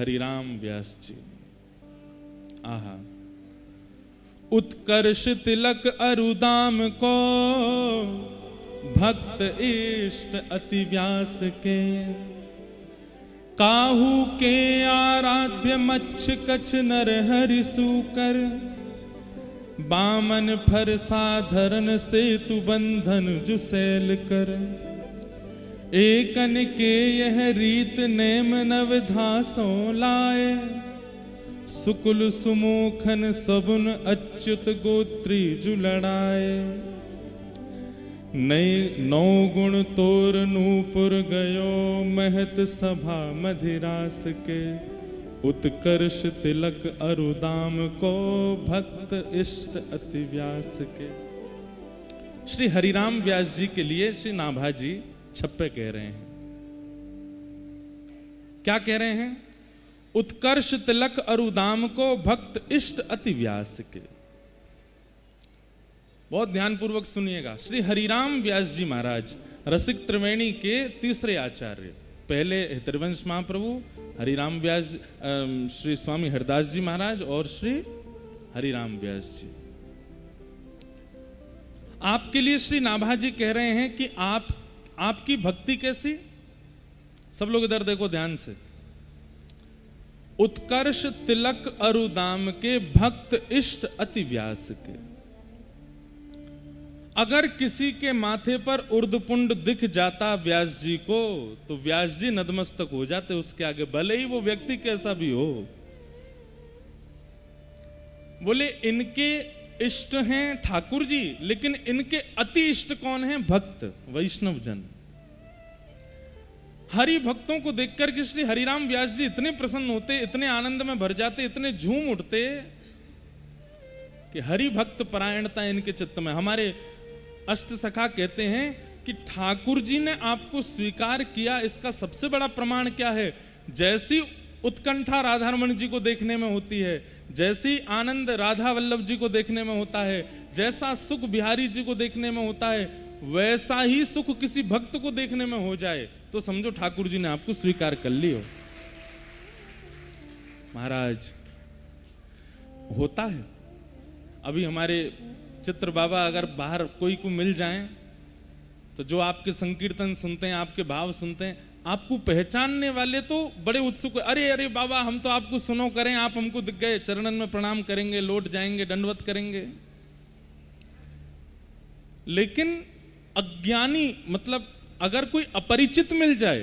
हरिराम व्यास जी। आहा। उत्कर्ष तिलक अरुदाम को भक्त इष्ट अति व्यास के, काहू के आराध्य मच्छ कछ नर हरि सूकर, बामन फर साधरन सेतु बंधन जुसैल कर, एकन के यह रीत नेम नवधासों लाए, सुकुल सुमोखन सबुन अच्युत गोत्री जुलड़ाए, नई नौ गुण तोर नूपुर गयो महत सभा मधिरास के, उत्कर्ष तिलक अरुदाम को भक्त इष्ट अति व्यास के। श्री हरिराम व्यास जी के लिए श्री नाभा जी छप्पे कह रहे हैं। क्या कह रहे हैं? उत्कर्ष तिलक अरुदाम को भक्त इष्ट अति व्यास के। बहुत ध्यानपूर्वक सुनिएगा। श्री हरिराम व्यास जी महाराज रसिक त्रिवेणी के तीसरे आचार्य, पहले त्रिवंश महाप्रभु हरिराम व्यास, श्री स्वामी हरदास जी महाराज और श्री हरिराम व्यास जी। आपके लिए श्री नाभा जी कह रहे हैं कि आपकी भक्ति कैसी? सब लोग इधर देखो ध्यान से। उत्कर्ष तिलक अरुदाम के भक्त इष्ट अति व्यास के। अगर किसी के माथे पर उर्दपुंड दिख जाता व्यास जी को तो व्यास जी नतमस्तक हो जाते उसके आगे, भले ही वो व्यक्ति कैसा भी हो। बोले इनके इष्ट हैं ठाकुर जी, लेकिन इनके अति इष्ट कौन हैं? भक्त वैष्णव जन। हरि भक्तों को देखकर के श्री हरिराम व्यास जी इतने प्रसन्न होते, इतने आनंद में भर जाते, इतने झूम उठते कि हरि भक्त परायणता इनके चित्त में। हमारे अष्ट सखा कहते हैं कि ठाकुर जी ने आपको स्वीकार किया, इसका सबसे बड़ा प्रमाण क्या है? जैसी उत्कंठा राधारमण जी को देखने में होती है, जैसी आनंद राधा वल्लभ जी को देखने में होता है, जैसा सुख बिहारी जी को देखने में होता है, वैसा ही सुख किसी भक्त को देखने में हो जाए तो समझो ठाकुर जी ने आपको स्वीकार कर लियो। महाराज होता है। अभी हमारे चित्र बाबा अगर बाहर कोई को मिल जाएं तो जो आपके संकीर्तन सुनते हैं, आपके भाव सुनते हैं, आपको पहचानने वाले तो बड़े उत्सुक, अरे अरे बाबा हम तो आपको सुनो करें, आप हमको दिख गए, चरणन में प्रणाम करेंगे, लौट जाएंगे, दंडवत करेंगे। लेकिन अज्ञानी मतलब अगर कोई अपरिचित मिल जाए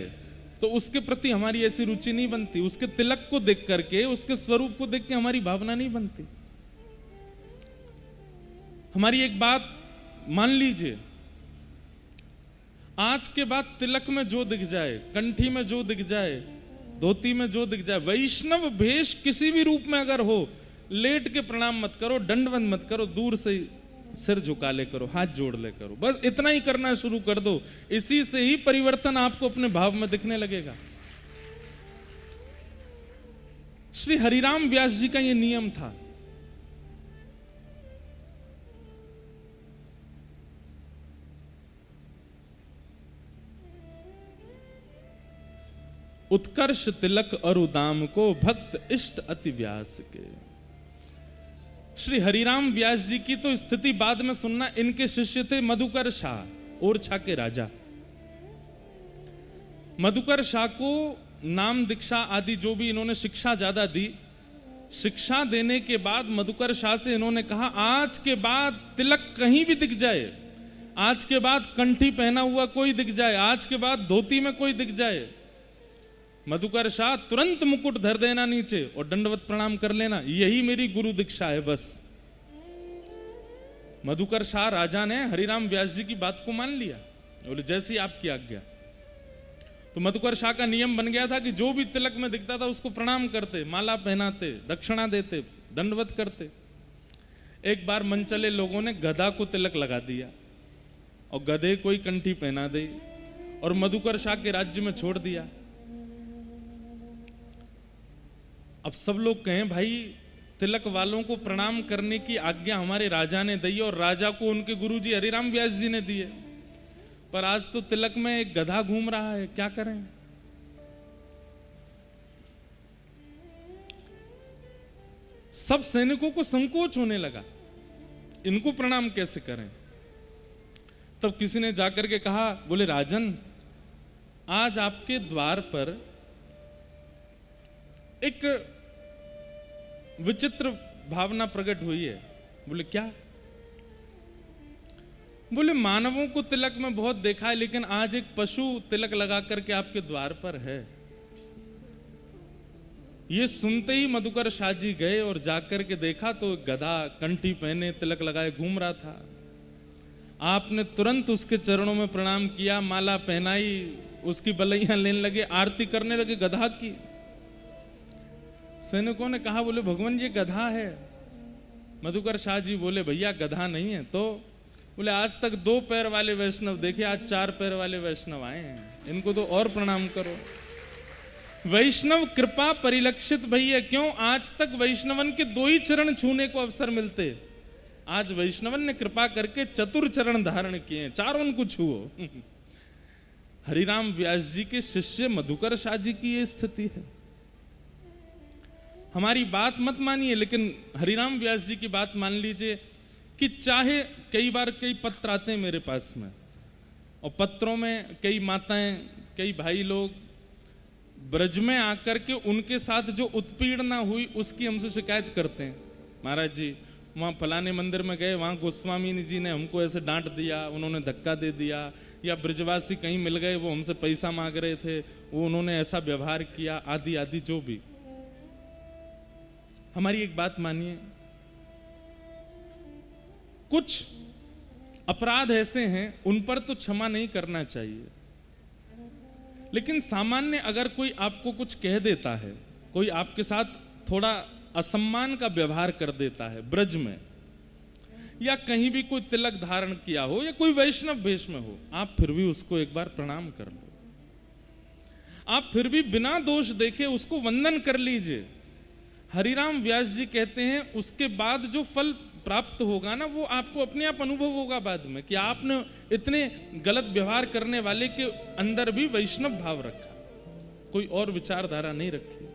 तो उसके प्रति हमारी ऐसी रुचि नहीं बनती, उसके तिलक को देख करके, उसके स्वरूप को देख के हमारी भावना नहीं बनती। हमारी एक बात मान लीजिए, आज के बाद तिलक में जो दिख जाए, कंठी में जो दिख जाए, धोती में जो दिख जाए, वैष्णव भेष किसी भी रूप में अगर हो, लेट के प्रणाम मत करो, दंडवत मत करो, दूर से सिर झुका ले करो, हाथ जोड़ ले करो, बस इतना ही करना शुरू कर दो। इसी से ही परिवर्तन आपको अपने भाव में दिखने लगेगा। श्री हरिराम व्यास जी का यह नियम था। उत्कर्ष तिलक अरुदाम को भक्त इष्ट अति व्यास के। श्री हरिराम व्यास जी की तो स्थिति बाद में सुनना। इनके शिष्य थे मधुकर शाह, ओरछा के राजा। मधुकर शाह को नाम दीक्षा आदि जो भी इन्होंने शिक्षा ज्यादा दी, शिक्षा देने के बाद मधुकर शाह से इन्होंने कहा आज के बाद तिलक कहीं भी दिख जाए, आज के बाद कंठी पहना हुआ कोई दिख जाए, आज के बाद धोती में कोई दिख जाए, मधुकर शाह तुरंत मुकुट धर देना नीचे और दंडवत प्रणाम कर लेना, यही मेरी गुरु दीक्षा है बस। मधुकर शाह राजा ने हरिराम व्यास जी की बात को मान लिया, बोले जैसी आपकी आज्ञा। तो मधुकर शाह का नियम बन गया था कि जो भी तिलक में दिखता था उसको प्रणाम करते, माला पहनाते, दक्षिणा देते, दंडवत करते। एक बार मनचले लोगों ने गधा को तिलक लगा दिया और गधे को ही कंठी पहना दी और मधुकर शाह के राज्य में छोड़ दिया। अब सब लोग कहें भाई तिलक वालों को प्रणाम करने की आज्ञा हमारे राजा ने दी और राजा को उनके गुरुजी हरिराम व्यास जी ने दिए, पर आज तो तिलक में एक गधा घूम रहा है, क्या करें? सब सैनिकों को संकोच होने लगा, इनको प्रणाम कैसे करें। तब किसी ने जाकर के कहा, बोले राजन, आज आपके द्वार पर एक विचित्र भावना प्रकट हुई है। बोले क्या? बोले मानवों को तिलक में बहुत देखा है, लेकिन आज एक पशु तिलक लगा करके आपके द्वार पर है। ये सुनते ही मधुकर शाह जी गए और जाकर के देखा तो गधा कंठी पहने तिलक लगाए घूम रहा था। आपने तुरंत उसके चरणों में प्रणाम किया, माला पहनाई, उसकी बलैयां लेने लगे, आरती करने लगे गधा की। सैनिकों ने कहा, बोले भगवान ये गधा है। मधुकर शाह जी बोले, भैया गधा नहीं है। तो बोले आज तक 2 पैर वाले वैष्णव देखे, आज 4 पैर वाले वैष्णव आए हैं, इनको तो और प्रणाम करो। वैष्णव कृपा परिलक्षित भैया, क्यों आज तक वैष्णवन के 2 ही चरण छूने को अवसर मिलते, आज वैष्णवन ने कृपा करके 4 चरण धारण किए, 4 को छुओ। हरिराम व्यास जी के शिष्य मधुकर शाह जी की ये स्थिति है। हमारी बात मत मानिए, लेकिन हरिराम व्यास जी की बात मान लीजिए कि चाहे कई बार कई पत्र आते हैं मेरे पास में, और पत्रों में कई माताएं, कई भाई लोग ब्रज में आकर के उनके साथ जो उत्पीड़ना हुई उसकी हमसे शिकायत करते हैं। महाराज जी वहाँ फलाने मंदिर में गए, वहाँ गोस्वामी जी ने हमको ऐसे डांट दिया, उन्होंने धक्का दे दिया, या ब्रजवासी कहीं मिल गए, वो हमसे पैसा मांग रहे थे, वो उन्होंने ऐसा व्यवहार किया, आदि आदि जो भी। हमारी एक बात मानिए, कुछ अपराध ऐसे हैं उन पर तो क्षमा नहीं करना चाहिए, लेकिन सामान्य अगर कोई आपको कुछ कह देता है, कोई आपके साथ थोड़ा असम्मान का व्यवहार कर देता है ब्रज में, या कहीं भी कोई तिलक धारण किया हो या कोई वैष्णव वेश में हो, आप फिर भी उसको एक बार प्रणाम कर लो। आप फिर भी बिना दोष देखे उसको वंदन कर लीजिए। हरिराम व्यास जी कहते हैं उसके बाद जो फल प्राप्त होगा ना, वो आपको अपने आप अनुभव होगा बाद में, कि आपने इतने गलत व्यवहार करने वाले के अंदर भी वैष्णव भाव रखा, कोई और विचारधारा नहीं रखी।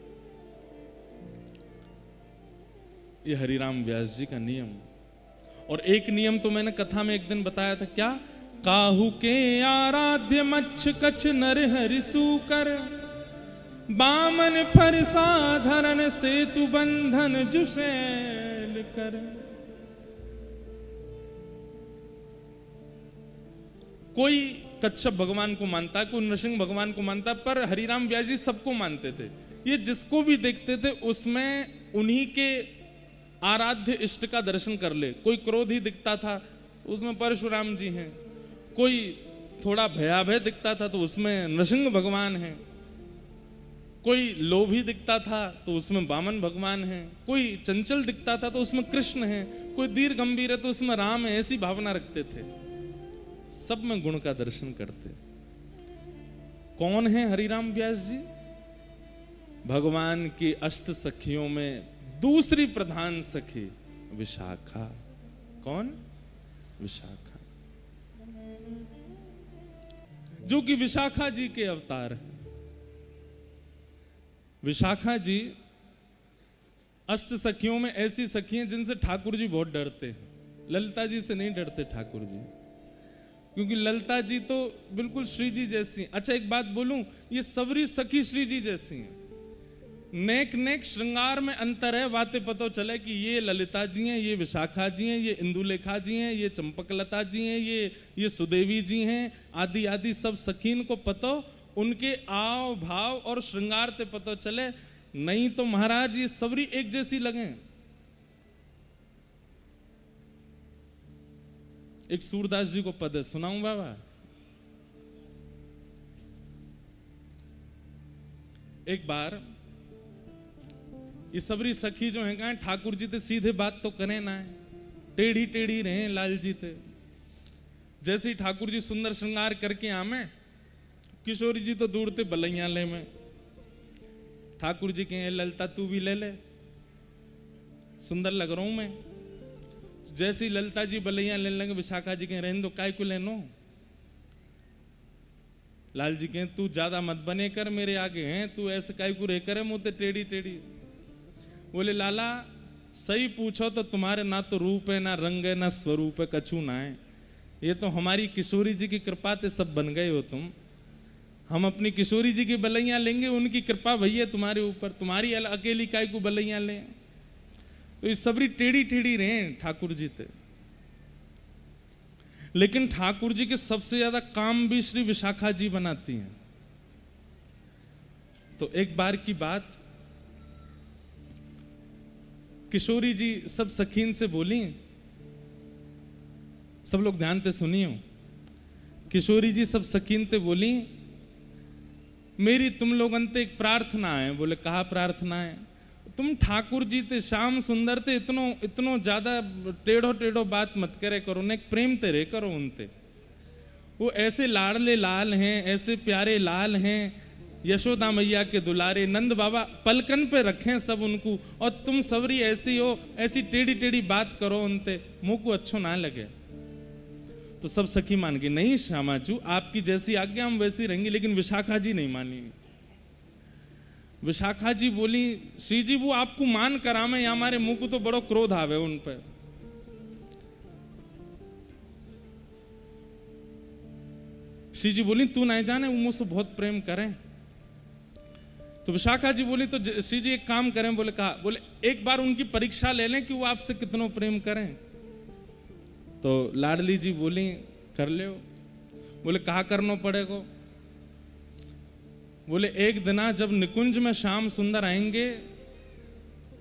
ये हरिराम व्यास जी का नियम। और एक नियम तो मैंने कथा में एक दिन बताया था, क्या? काहू के आराध्य मच्छ कछ नर हरि सूकर, बामन फर साधरण सेतु बंधन जुसेल कर। कोई कच्छप भगवान को मानता है, कोई नृसिंह भगवान को मानता, पर हरिराम व्यास जी सबको मानते थे। ये जिसको भी देखते थे उसमें उन्हीं के आराध्य इष्ट का दर्शन कर ले। कोई क्रोधी दिखता था उसमें परशुराम जी हैं, कोई थोड़ा भयाभय दिखता था तो उसमें नृसिंह भगवान हैं, कोई लोभी दिखता था तो उसमें वामन भगवान हैं, कोई चंचल दिखता था तो उसमें कृष्ण हैं, कोई धीर गंभीर है तो उसमें राम है। ऐसी भावना रखते थे, सब में गुण का दर्शन करते। कौन है हरिराम व्यास जी? भगवान की अष्ट सखियों में दूसरी प्रधान सखी विशाखा। कौन? विशाखा, जो कि विशाखा जी के अवतार हैं। विशाखा जी अष्ट सखियों में ऐसी सखी हैं जिनसे ठाकुर जी बहुत डरते हैं। ललिता जी से नहीं डरते ठाकुर जी, क्योंकि ललिता जी तो बिल्कुल श्री जी जैसी। अच्छा एक बात बोलूं, ये सबरी सखी श्री जी जैसी हैं। नेक नेक श्रृंगार में अंतर है, बातें पता चले कि ये ललिता जी हैं, ये विशाखा जी हैं, ये इंदुलेखा जी हैं, ये चंपकलता जी हैं, ये सुदेवी जी हैं, आदि आदि सब सखीन को पता, उनके आव भाव और श्रृंगार ते पता चले। नहीं तो महाराज ये सबरी एक जैसी लगे। एक सूरदास जी को पद है, सुनाऊं बाबा? एक बार ये सबरी सखी जो है कहा ठाकुर जी ते सीधे बात तो करें ना, टेढ़ी टेढ़ी रहे लाल जी ते। जैसे ही ठाकुर जी सुंदर श्रृंगार करके आमे, किशोरी जी तो दूर ते बलैया ले में। ठाकुर जी कहे ललिता तू भी ले ले, सुंदर लग रहा हूं मैं। जैसे ही ललिता जी बलैया लेने लगे, विशाखा जी कहे रहने दो, काय को लेनो। लाल जी कहे तू ज्यादा मत बने कर मेरे आगे हैं, तू ऐसे काय को रह कर मुंह ते टेढ़ी टेढ़ी। बोले लाला सही पूछो तो तुम्हारे ना तो रूप है, ना रंग है, ना स्वरूप है, कछु ना है। ये तो हमारी किशोरी जी की कृपा से सब बन गए हो तुम। हम अपनी किशोरी जी की बलैया लेंगे, उनकी कृपा भैया तुम्हारे ऊपर, तुम्हारी अकेली काय को बलैया लें। तो ये सबरी टेढ़ी टेढ़ी रहे ठाकुर जी थे। लेकिन ठाकुर जी के सबसे ज्यादा काम भी श्री विशाखा जी बनाती हैं। तो एक बार की बात, किशोरी जी सब सखीन से बोली, सब लोग ध्यान से सुनियो। किशोरी जी सब सखीन से बोली, मेरी तुम लोग अंत एक प्रार्थना है। बोले कहा प्रार्थना है? तुम ठाकुर जी ते श्याम सुंदर ते इतनो ज्यादा टेढ़ो टेढ़ो बात मत करे करो, ने प्रेम ते रे करो उनते। वो ऐसे लाडले लाल हैं, ऐसे प्यारे लाल हैं, यशोदा मैया के दुलारे, नंद बाबा पलकन पे रखें सब उनको, और तुम सबरी ऐसी हो, ऐसी टेढ़ी टेढ़ी बात करो उनते, मुंह को अच्छो ना लगे। तो सब सखी मान गई, नहीं श्यामाचू आपकी जैसी आज्ञा हम वैसी रहेंगी। लेकिन विशाखा जी नहीं मानी। विशाखा जी बोली, श्री जी वो आपको मान करामे, या हमारे मुंह को तो बड़ो क्रोध आवे उन पर। श्री जी बोली तू नहीं जाने वो मुझसे बहुत प्रेम करें। तो विशाखा जी बोली तो श्री जी एक काम करें। बोले कहा? बोले एक बार उनकी परीक्षा ले लें कि वो आपसे कितना प्रेम करें। तो लाडली जी बोली कर ले। बोले कहा करना पड़ेगा? बोले एक दिना जब निकुंज में श्याम सुंदर आएंगे,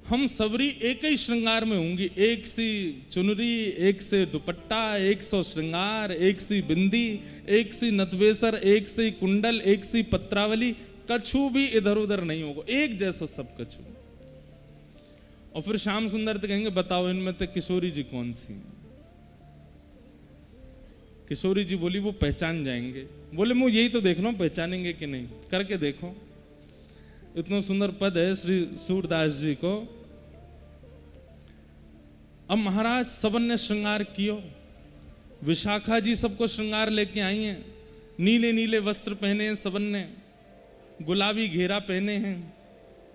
हम सबरी एक ही श्रृंगार में होंगी, एक सी चुनरी, एक से दुपट्टा, एक सौ श्रृंगार, एक सी बिंदी, एक सी नतवेसर, एक सी कुंडल, एक सी पत्रावली, कछु भी इधर उधर नहीं होगा, एक जैसो सब कछु। और फिर श्याम सुंदर तो कहेंगे बताओ इनमें तो किशोरी जी कौन सी है? किशोरी जी बोली वो पहचान जाएंगे। बोले मैं यही तो देखना हूं पहचानेंगे कि नहीं, करके देखो। इतना सुंदर पद है श्री सूरदास जी को। अब महाराज सबन ने श्रृंगार कियो, विशाखा जी सबको श्रृंगार लेके आई हैं, नीले नीले वस्त्र पहने हैं सबन ने, गुलाबी घेरा पहने हैं,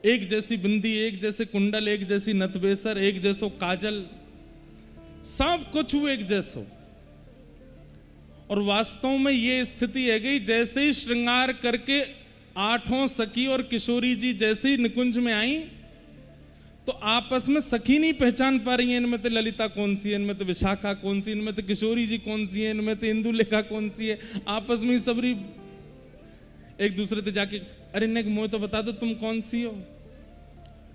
एक जैसी बिंदी, एक जैसे कुंडल, एक जैसी नतबेसर, एक जैसो काजल, सब कुछ एक जैसो। और वास्तव में ये स्थिति है गई, जैसे ही श्रृंगार करके आठों सखी और किशोरी जी जैसे ही निकुंज में आई, तो आपस में सखी नहीं पहचान पा रही है, इनमें तो ललिता कौन सी है, इनमें तो विशाखा कौन सी, इनमें तो किशोरी जी कौन सी है, इनमें तो इंदुलेखा कौन सी है। आपस में सबरी एक दूसरे से जाके अरे ने मुझे तो बता दो तुम कौन सी हो।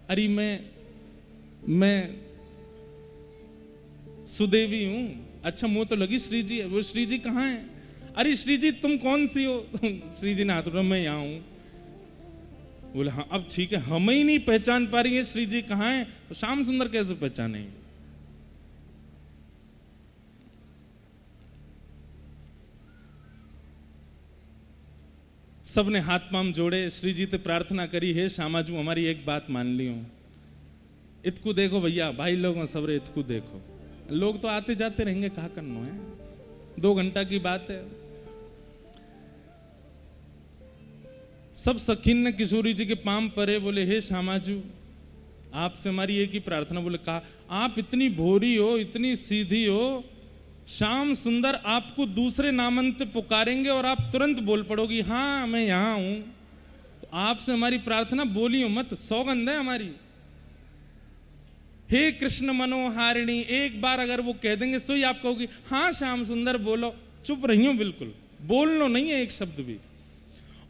अरे मैं सुदेवी हूं। अच्छा मुंह तो लगी श्री जी है। वो श्री जी कहाँ है? अरे श्री जी तुम कौन सी हो? श्री जी ने हाथ उठाया, मैं यहाँ हूं। बोले हाँ अब ठीक है, हम ही नहीं पहचान पा रही है श्री जी कहाँ है, तो श्याम सुंदर कैसे पहचाने? सबने हाथ पाम जोड़े, श्री जी से प्रार्थना करी, हे श्यामाजू हमारी एक बात मान लियो, इतकू देखो भैया, भाई लोगों सबरे इतकू देखो। लोग तो आते जाते रहेंगे, कहा करना है, 2 घंटा की बात है। सब सखीन ने किशोरी जी के पाम परे, बोले हे श्यामाजू आपसे हमारी एक ही प्रार्थना। बोले कहा? आप इतनी भोरी हो, इतनी सीधी हो, श्याम सुंदर आपको दूसरे नामंत पुकारेंगे और आप तुरंत बोल पड़ोगी हाँ मैं यहां हूं। तो आपसे हमारी प्रार्थना बोलियो मत, सौगंध है हमारी। हे कृष्ण मनोहारिणी, एक बार अगर वो कह देंगे सो ही आप कहोगी हाँ श्याम सुंदर बोलो, चुप रहियो, बिल्कुल बोलनो नहीं है एक शब्द भी।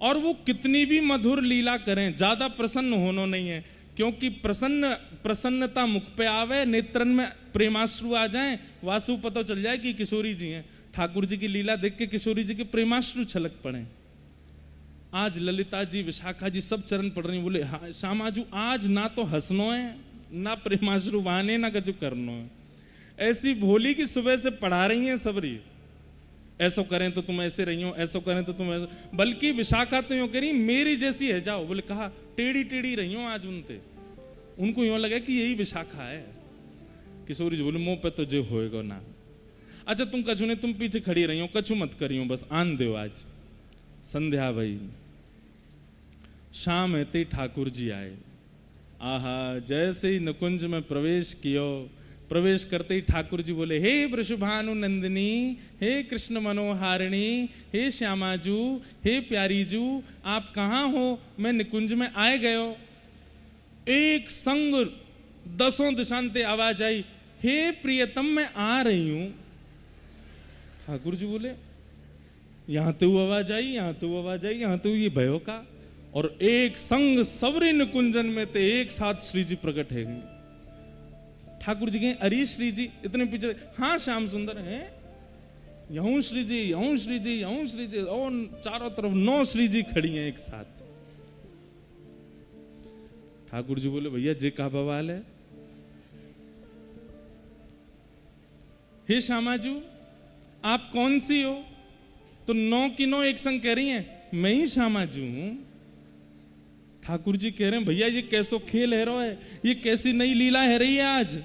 और वो कितनी भी मधुर लीला करें, ज्यादा प्रसन्न होना नहीं है, क्योंकि प्रसन्नता मुख पे आवे, नेत्रन में प्रेमाश्रु आ जाएं, वासु पता चल जाए कि किशोरी जी हैं। ठाकुर जी की लीला देख के किशोरी जी के प्रेमाश्रु छलक पड़े। आज ललिता जी, विशाखा जी सब चरण पड़ रही। बोले हाँ श्यामाजू आज ना तो हंसनो है, ना प्रेमाश्रु बहाने, ना कछु करनो है। ऐसी भोली की सुबह से पढ़ा रही हैं सबरी, ऐसो करें तो तुम ऐसे रही हो, ऐसो करें तो तुम ऐसे। बल्कि विशाखा तो यूं करी मेरी जैसी है जाओ। बोले कहा? टेढ़ी टेढ़ी रही हो आज उनते, उनको यूं लगा कि यही विशाखा है। किशोरी जी बोले मुंह पे तो जो होएगा ना। अच्छा तुम कछु ने, तुम पीछे खड़ी रही हो, कछु मत करी हो, बस आन दो। आज संध्या भई, शाम है ठाकुर जी आए। आहा, जैसे ही निकुंज में प्रवेश कियो, प्रवेश करते ही ठाकुर जी बोले, हे वृषभानु नंदिनी, हे कृष्ण मनोहारिणी, हे श्यामाजू, हे प्यारीजू, आप कहाँ हो? मैं निकुंज में आए गयो। एक संग 10 दिशांते आवाज आई, हे प्रियतम मैं आ रही हूं। ठाकुर जी बोले, यहां तो आवाज आई, यहां तो आवाज आई, यहां तो ये भयो का। और एक संग सबरे निकुंजन में ते एक साथ श्री जी प्रकट है गए। ठाकुर जी कहें, अरे श्री जी इतने पीछे, हाँ श्याम सुंदर है, यहूं श्री जी, यहूं श्री जी, यहूं श्री जी, और चारों तरफ 9 श्री जी खड़ी हैं एक साथ। ठाकुर जी बोले, भैया जे का बवाल है? हे श्यामाजू आप कौन सी हो? तो 9 की 9 एक संग कह रही हैं, मैं ही श्यामाजू हूं। ठाकुर जी कह रहे हैं, भैया ये कैसो खेल है रो है, ये कैसी नई लीला है रही है आज।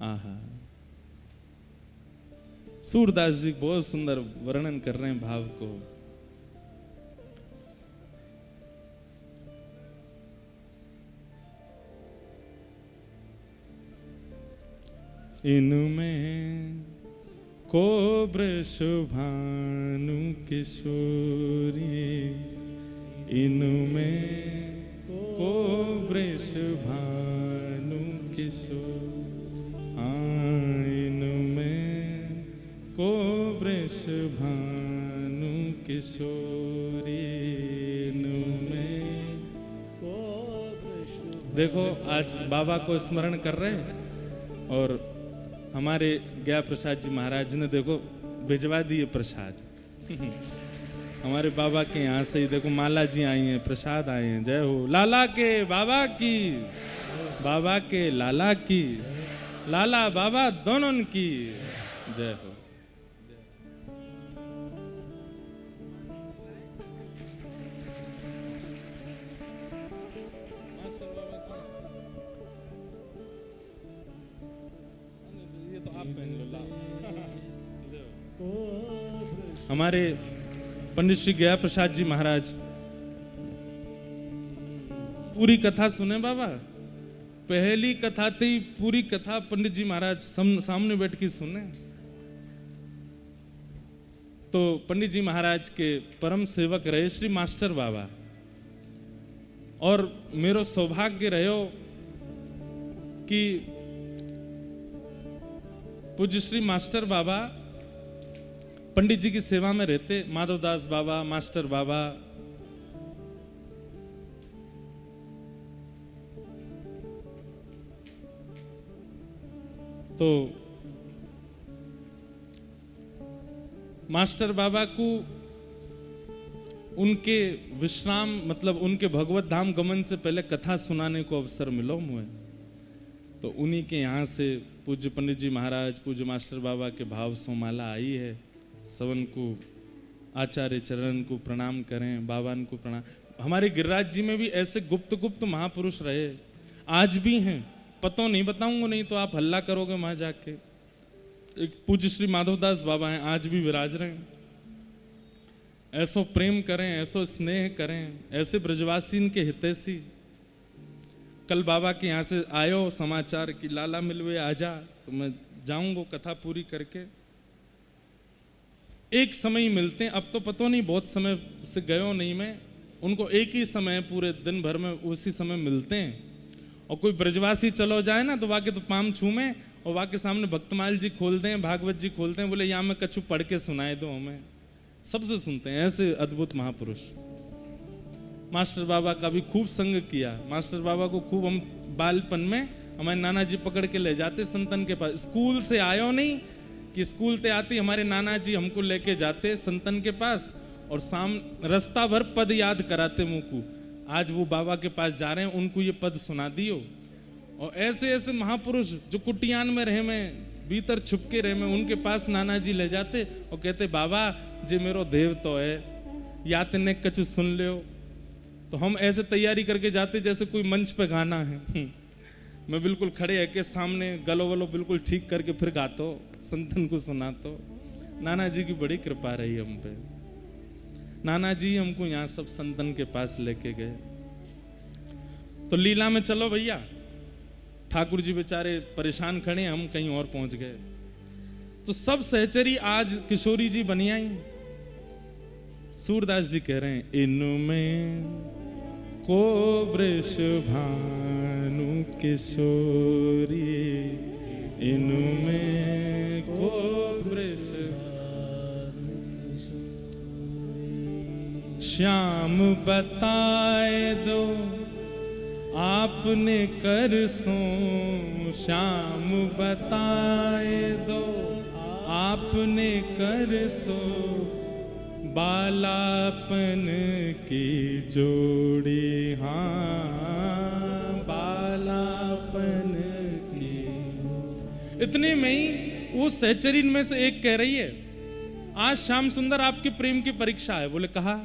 आहा, सूरदास जी बहुत सुंदर वर्णन कर रहे हैं भाव को। इनमें को वृषभानु किशोरी, इनमें को वृषभानु किशोर, इनमें को वृषभानु किशोरी, इनमें को वृषभानु। देखो आज बाबा को स्मरण कर रहे हैं और हमारे ज्ञा प्रसाद जी महाराज ने देखो भिजवा दिए प्रसाद। हमारे बाबा के यहाँ से ही देखो माला जी आई हैं, प्रसाद आए हैं। जय हो लाला के बाबा की, बाबा के लाला की, लाला बाबा दोनों की जय हो। हमारे पंडित श्री गया प्रसाद जी महाराज पूरी कथा सुने बाबा। पहली कथा थी, पूरी कथा पंडित जी महाराज सामने बैठ के सुने। तो पंडित जी महाराज के परम सेवक रहे श्री मास्टर बाबा, और मेरो सौभाग्य रहो कि पूज्य श्री मास्टर बाबा पंडित जी की सेवा में रहते। माधवदास बाबा, मास्टर बाबा, तो मास्टर बाबा को उनके विश्राम मतलब उनके भगवत धाम गमन से पहले कथा सुनाने को अवसर मिलो मुझे। तो उन्हीं के यहाँ से पूज्य पंडित जी महाराज, पूज्य मास्टर बाबा के भाव सोमाला आई है। सवन को आचार्य चरण को प्रणाम करें, बाबान को प्रणाम। हमारे गिरिराज जी में भी ऐसे गुप्त गुप्त महापुरुष रहे, आज भी हैं। पता नहीं बताऊंगा, नहीं तो आप हल्ला करोगे वहां जाके। एक पूज्य श्री माधवदास बाबा हैं, आज भी विराज रहे हैं। ऐसो प्रेम करें, ऐसो स्नेह करें, ऐसे ब्रजवासी के हितैषी। कल बाबा के यहाँ से आयो समाचार कि लाला मिलवे आजा, तो मैं जाऊंगा कथा पूरी करके। एक समय ही मिलते हैं, अब तो पता नहीं बहुत समय से गयो नहीं मैं। उनको एक ही समय पूरे दिन भर में उसी समय मिलते हैं। और कोई ब्रजवासी चलो जाए ना तो वाके तो पाम छूमे और वाके सामने भक्तमाल जी खोलते हैं, भागवत जी खोलते हैं, बोले यहाँ में कछु पढ़ के सुनाए दो हमें। सबसे सुनते हैं, ऐसे अद्भुत महापुरुष। मास्टर बाबा का भी खूब संग किया। मास्टर बाबा को खूब हम बालपन में हमारे नाना जी पकड़ के ले जाते संतन के पास। स्कूल से आयो नहीं कि स्कूल ते आती हमारे नाना जी हमको लेके जाते संतन के पास, और रास्ता भर पद याद कराते मुँह को। आज वो बाबा के पास जा रहे हैं, उनको ये पद सुना दियो। और ऐसे ऐसे महापुरुष जो कुटियान में रहे में, भीतर छुपके रहे में, उनके पास नाना जी ले जाते और कहते बाबा जे मेरो देव तो है, या तेने कछु सुन लियो। तो हम ऐसे तैयारी करके जाते जैसे कोई मंच पे गाना है। मैं बिल्कुल खड़े है के सामने गलो वलो बिल्कुल ठीक करके फिर गातो, संतन को सुनातो। नाना जी की बड़ी कृपा रही हम पे। नाना जी हमको यहाँ सब संतन के पास लेके गए, तो लीला में चलो भैया। ठाकुर जी बेचारे परेशान खड़े, हम कहीं और पहुंच गए। तो सब सहचरी आज किशोरी जी बनी आई। सूरदास जी कह रहे हैं, इनमें को वृष भानु किशोरी, इनमें को वृष श्याम बताए दो आपने कर सो, श्याम बताए दो आपने कर सो, बालापन की जोड़ी, हाँ बालापन की। इतने में ही वो सहचरीन में से एक कह रही है, आज श्याम सुंदर आपके प्रेम की परीक्षा है। बोले कहा,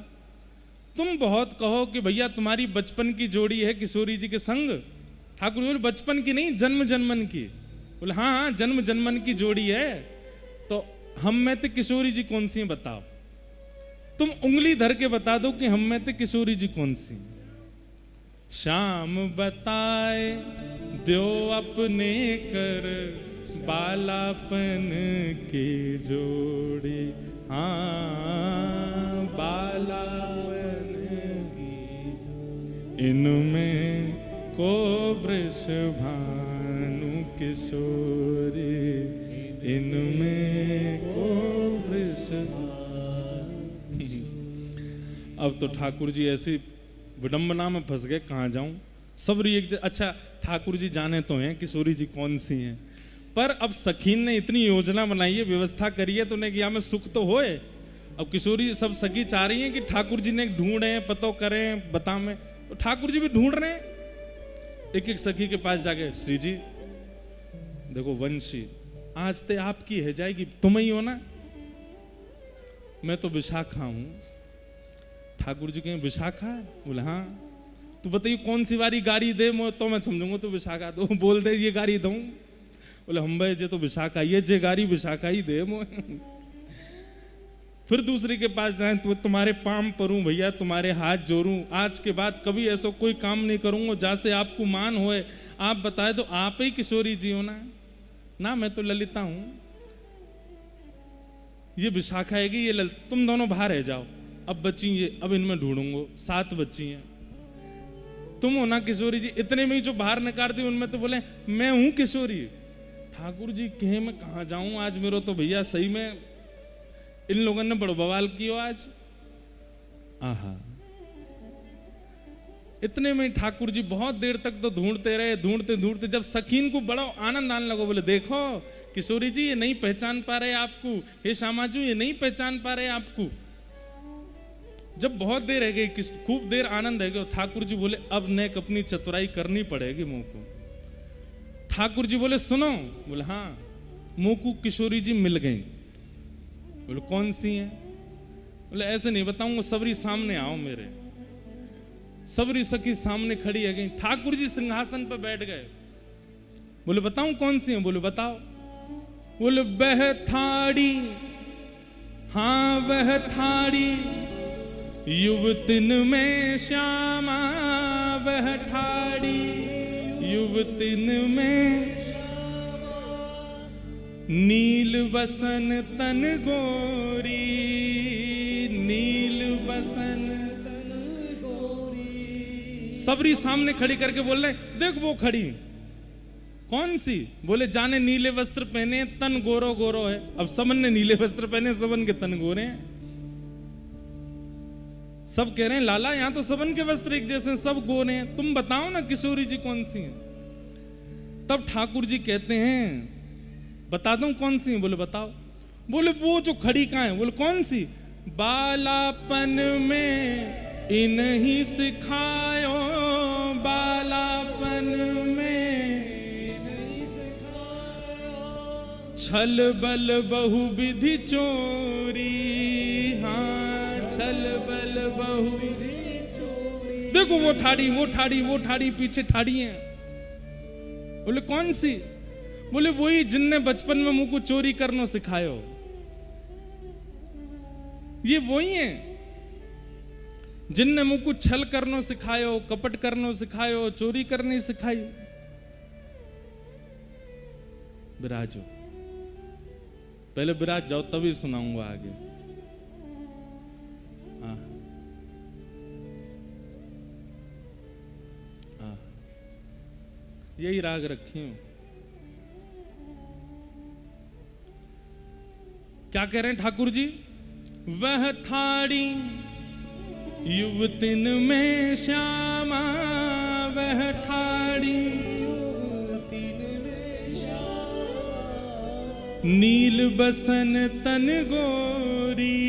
तुम बहुत कहो कि भैया तुम्हारी बचपन की जोड़ी है किशोरी जी के संग। ठाकुर बोले बचपन की नहीं, जन्म जन्मन की। बोले हाँ हाँ जन्म जन्मन की जोड़ी है, तो हम में तो किशोरी जी कौन सी है बताओ। तुम उंगली धर के बता दो कि हम में तो किशोरी जी कौन सी। श्याम बताए दो अपने कर, बालापन की जोड़ी, हाँ बालापन की जोड़ी। इनमें को वृष भानु किशोरी, इनमें को वृष। अब तो ठाकुर जी ऐसी विडंबना में फंस गए, कहाँ जाऊं। सब एक अच्छा ठाकुर जी जाने तो हैं किशोरी जी कौन सी हैं, पर अब सखीन ने इतनी योजना बनाई है, व्यवस्था करी है, तो उन्हें किया में सुख तो होए। अब किशोरी सब सखी चाह रही हैं कि ठाकुर जी ने ढूंढे, पतो करें, बता में, तो ठाकुर जी भी ढूंढ रहे हैं। एक एक सखी के पास जाके, श्री जी देखो वंशी आज ते आपकी है जाएगी, तुम ही हो ना। मैं तो विशाखा हूं। ठाकुर जी कहें विशाखा? बोले हाँ। तो बताइए कौन सी वारी गाड़ी दे, तो मैं समझूंगा तो विशाखा। तो बोल दे ये गाड़ी दूं। बोले हम भाई जे तो विशाखा, ये जे गाड़ी विशाखा ही दे मोह। फिर दूसरे के पास जाए तो तुम्हारे पाम परूं भैया, तुम्हारे हाथ जोड़ूं, आज के बाद कभी ऐसा कोई काम नहीं करूंगा जैसे आपको मान होए। आप बताए तो आप ही किशोरी जी हो ना, मैं तो ललिता हूं। ये विशाखा है कि ये ललिता, तुम दोनों बाहर रह जाओ। अब बची ये, अब इनमें ढूंढूंगा, 7 बच्ची हैं। तुम हो ना किशोरी जी। इतने में ही जो बाहर निकाल दी उनमें तो बोले मैं हूं किशोरी। ठाकुर जी कहे मैं कहाँ जाऊं आज, मेरे तो भैया सही में इन लोगों ने बड़ो बवाल कियो आज। आहा, इतने में ठाकुर जी बहुत देर तक तो ढूंढते रहे, ढूंढते ढूंढते जब सखीन को बड़ा आनंद आने लगा। बोले देखो किशोरी जी ये नहीं पहचान पा रहे आपको, हे श्यामाजू ये नहीं पहचान पा रहे आपको। जब बहुत देर रह गई, खूब देर आनंद है गया, ठाकुर जी बोले अब नेक अपनी चतुराई करनी पड़ेगी मुंह को। ठाकुर जी बोले सुनो। बोले हाँ। मुंह को किशोरी जी मिल गई। बोले कौन सी हैं? बोले ऐसे नहीं बताऊंगा, सबरी सामने आओ मेरे। सबरी सखी सामने खड़ी है गई। ठाकुर जी सिंहासन पर बैठ गए। बोले बताऊं कौन सी हैं? बोले बताओ। बोले वह थाड़ी, हाँ वह थाड़ी युवतिन में श्यामा, वह ठाड़ी युवतिन में नील बसन तन गोरी, नील बसन तन गोरी। सबरी सामने खड़ी करके बोल रहे देख वो खड़ी। कौन सी? बोले जाने नीले वस्त्र पहने, तन गोरो गोरो है। अब सबन ने नीले वस्त्र पहने, सबन के तन गोरे हैं। सब कह रहे हैं लाला यहां तो सबन के वस्त्र एक जैसे, सब गोरे हैं, तुम बताओ ना किशोरी जी कौन सी हैं। तब ठाकुर जी कहते हैं बता दूं कौन सी हैं? बोले बताओ। बोले वो जो खड़ी कहां है? बोले कौन सी? बालापन में इन्हीं सिखायो, बालापन में इन्हीं सिखायो, छल बल बहुविधि चोरी, हाँ छल बल बहुविधि चोरी। देखो वो ठाड़ी, वो ठाड़ी, वो ठाड़ी, पीछे ठाड़ी है। बोले कौन सी? बोले वही जिनने बचपन में मुंह को चोरी करना सिखायो, ये वही है। जिनने मुझको छल करनो सिखायो, कपट करनो सिखायो, चोरी करनी सिखाई, विराजो। पहले विराज जाओ तभी सुनाऊंगा आगे। यही राग रखी हूं। क्या कह रहे हैं ठाकुर जी? वह थाड़ी युवतिन में श्यामा, वह ठाड़ी युवतिन में श्यामा, नील बसन तन गोरी,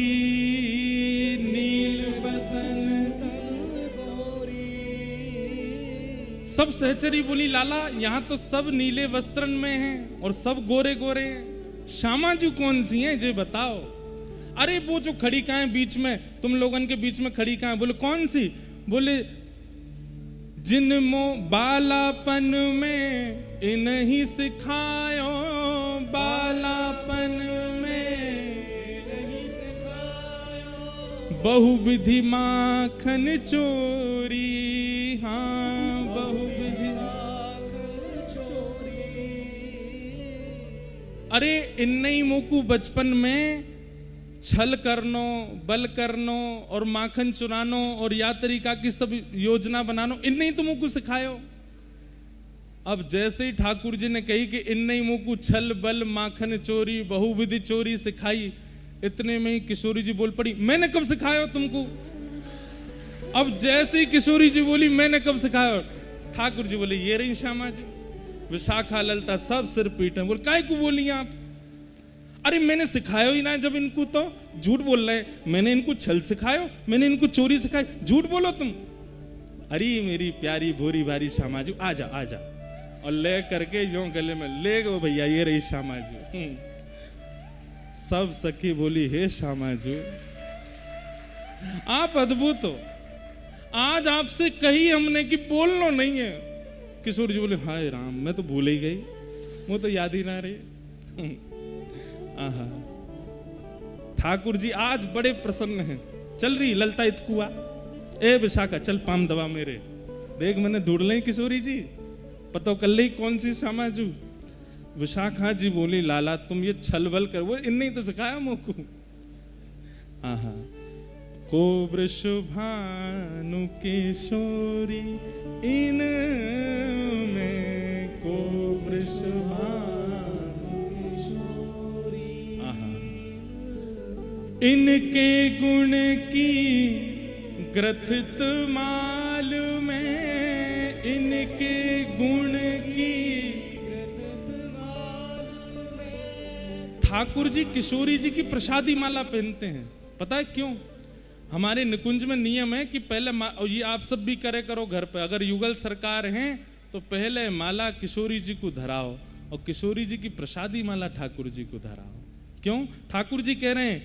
नील बसन तन गोरी। सब सहचरी बोली लाला यहां तो सब नीले वस्त्रन में हैं और सब गोरे गोरे हैं, श्यामा जी कौन सी हैं जे बताओ। अरे वो जो खड़ी कहाँ है बीच में, तुम लोगन के बीच में खड़ी कहाँ है? बोले कौन सी? बोले जिनमो बालापन में इन्हीं सिखायो, बालापन में इन्हीं सिखायो, बहुविधि माखन चोरी, हाँ बहुविधि माखन चोरी। अरे इन्हीं मोकू बचपन में छल करनो, बल करनो और माखन चुरानो और या तरीका की सब योजना बनानो, इन्ने ही तो मुझको सिखायो। अब जैसे ही ठाकुर जी ने कही कि इन्ने ही मुझको छल बल माखन चोरी बहुविधि चोरी सिखाई, इतने में ही किशोरी जी बोल पड़ी मैंने कब सिखाया तुमको? अब जैसे ही किशोरी जी बोली मैंने कब सिखाया, ठाकुर जी बोले ये रही श्यामा जी। विशाखा ललता सब सिर पीटे, बोल काय को बोली आप? अरे मैंने सिखाया ही ना, जब इनको तो झूठ बोल रहे हैं, मैंने इनको छल सिखायो, मैंने इनको चोरी सिखाई, झूठ बोलो तुम। अरे मेरी प्यारी भोरी भारी श्यामा जी आजा आजा, और ले करके यूं गले में ले गो भैया ये रही श्यामा जी। सब सखी बोली हे श्यामा जी आप अद्भुत हो, आज आपसे कही हमने कि बोलना नहीं है। किशोर जी बोले हाय राम मैं तो भूल ही गई, वो तो याद ही ना रही। ठाकुर जी आज बड़े प्रसन्न हैं। चल रही ललता इतकुआ, ए विशाखा चल पाम दवा मेरे, देख मैंने ढूंढ ली किशोरी जी, पता कर ली कौन सी श्यामाजू। विशाखा जी बोली लाला तुम ये छल बल कर, वो इन्हें तो सिखाया मोको। को वृषभानु किशोरी इन में, को वृषभानु किशोरी, इनके गुण की ग्रथित माल में, इनके गुण की ग्रथित माल में। ठाकुर जी किशोरी जी की प्रसादी माला पहनते हैं, पता है क्यों? हमारे निकुंज में नियम है कि पहले ये आप सब भी करे करो घर पे, अगर युगल सरकार हैं तो पहले माला किशोरी जी को धराओ और किशोरी जी की प्रसादी माला ठाकुर जी को धराओ। क्यों? ठाकुर जी कह रहे हैं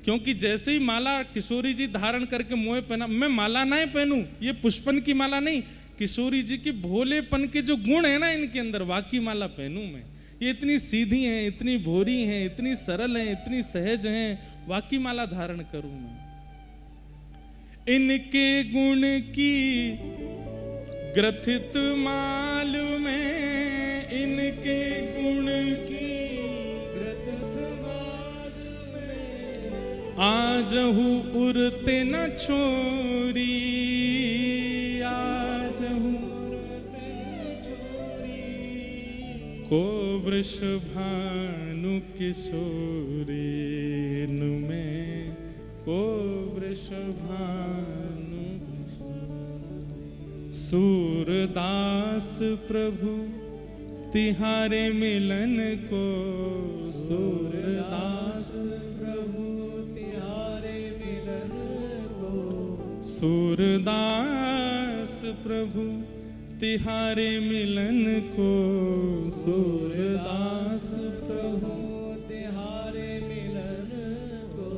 क्योंकि जैसे ही माला किशोरी जी धारण करके मुँह पहना, मैं माला नहीं पहनूं, ये पुष्पन की माला नहीं, किशोरी जी के भोलेपन के जो गुण है ना इनके अंदर, वाकी माला पहनूं मैं। ये इतनी सीधी हैं, इतनी भोरी हैं, इतनी सरल हैं, इतनी सहज हैं, वाकी माला धारण करूं मैं। इनके गुण की ग्रथित माल में, इनके गुण की ग्रथित माल में, आजहु उरते न छोरी, आजहु उरते न छोरी, को वृषभानु किशोरी में, को वृषभानु। सूरदास प्रभु तिहारे मिलन को, सूरदास प्रभु तिहारे मिलन को, सूरदास प्रभु तिहारे मिलन को, सूरदास प्रभु तिहारे मिलन को।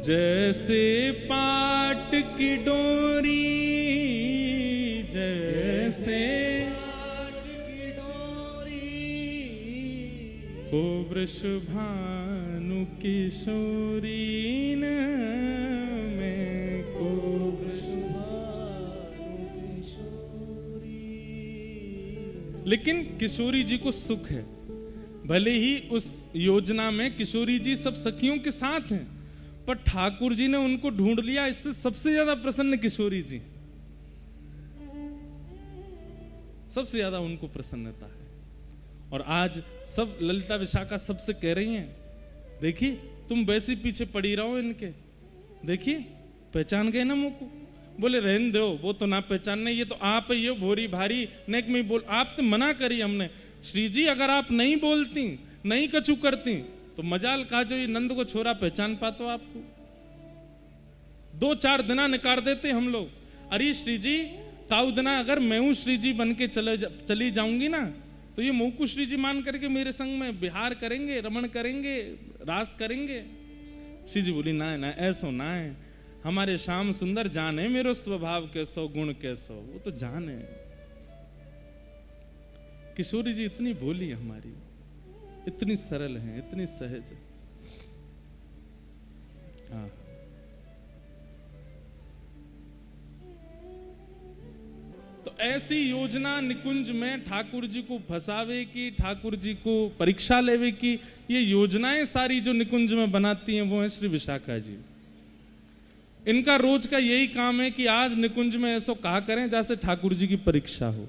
जैसे पाट की डोरी, जैसे पाट की डोरी, को वृषभानु किशोरी में, को वृषभानु लेकिन किशोरी जी को सुख है। भले ही उस योजना में किशोरी जी सब सखियों के साथ हैं, पर ठाकुर जी ने उनको ढूंढ लिया। इससे सबसे ज्यादा प्रसन्न किशोरी जी, सबसे ज्यादा उनको प्रसन्नता है। और आज सब ललिता विशाखा सबसे कह रही हैं, देखिए तुम वैसे पीछे पड़ी रहो इनके, देखिए पहचान गए ना मुंह को। बोले रहने दो, वो तो ना पहचानने, ये तो आप है, ये भोरी भारी नेक में बोल। आप तो मना करी हमने, श्री जी अगर आप नहीं बोलती, नहीं कछु करती, तो मजाल का जो ये नंद को छोरा पहचान पातो आपको। 2-4 दिना निकाल देते हम लोग। अरे श्री जी काउ दिना अगर मैं हूं श्री जी बन के चली जाऊंगी ना, तो ये मोकू श्री जी मान करके मेरे संग में विहार करेंगे, रमण करेंगे, रास करेंगे। श्री जी बोली ना ना ऐसो ना है, हमारे श्याम सुंदर जाने मेरो स्वभाव कैसो, गुण कैसो, वो तो जाने। किशोरी जी इतनी भोली हमारी, इतनी सरल है, इतनी सहज। हाँ, तो ऐसी योजना निकुंज में ठाकुर जी को फंसावे की, ठाकुर जी को परीक्षा लेवे की, ये योजनाएं सारी जो निकुंज में बनाती हैं वो है श्री विशाखा जी। इनका रोज का यही काम है कि आज निकुंज में ऐसा कहा करें जैसे ठाकुर जी की परीक्षा हो।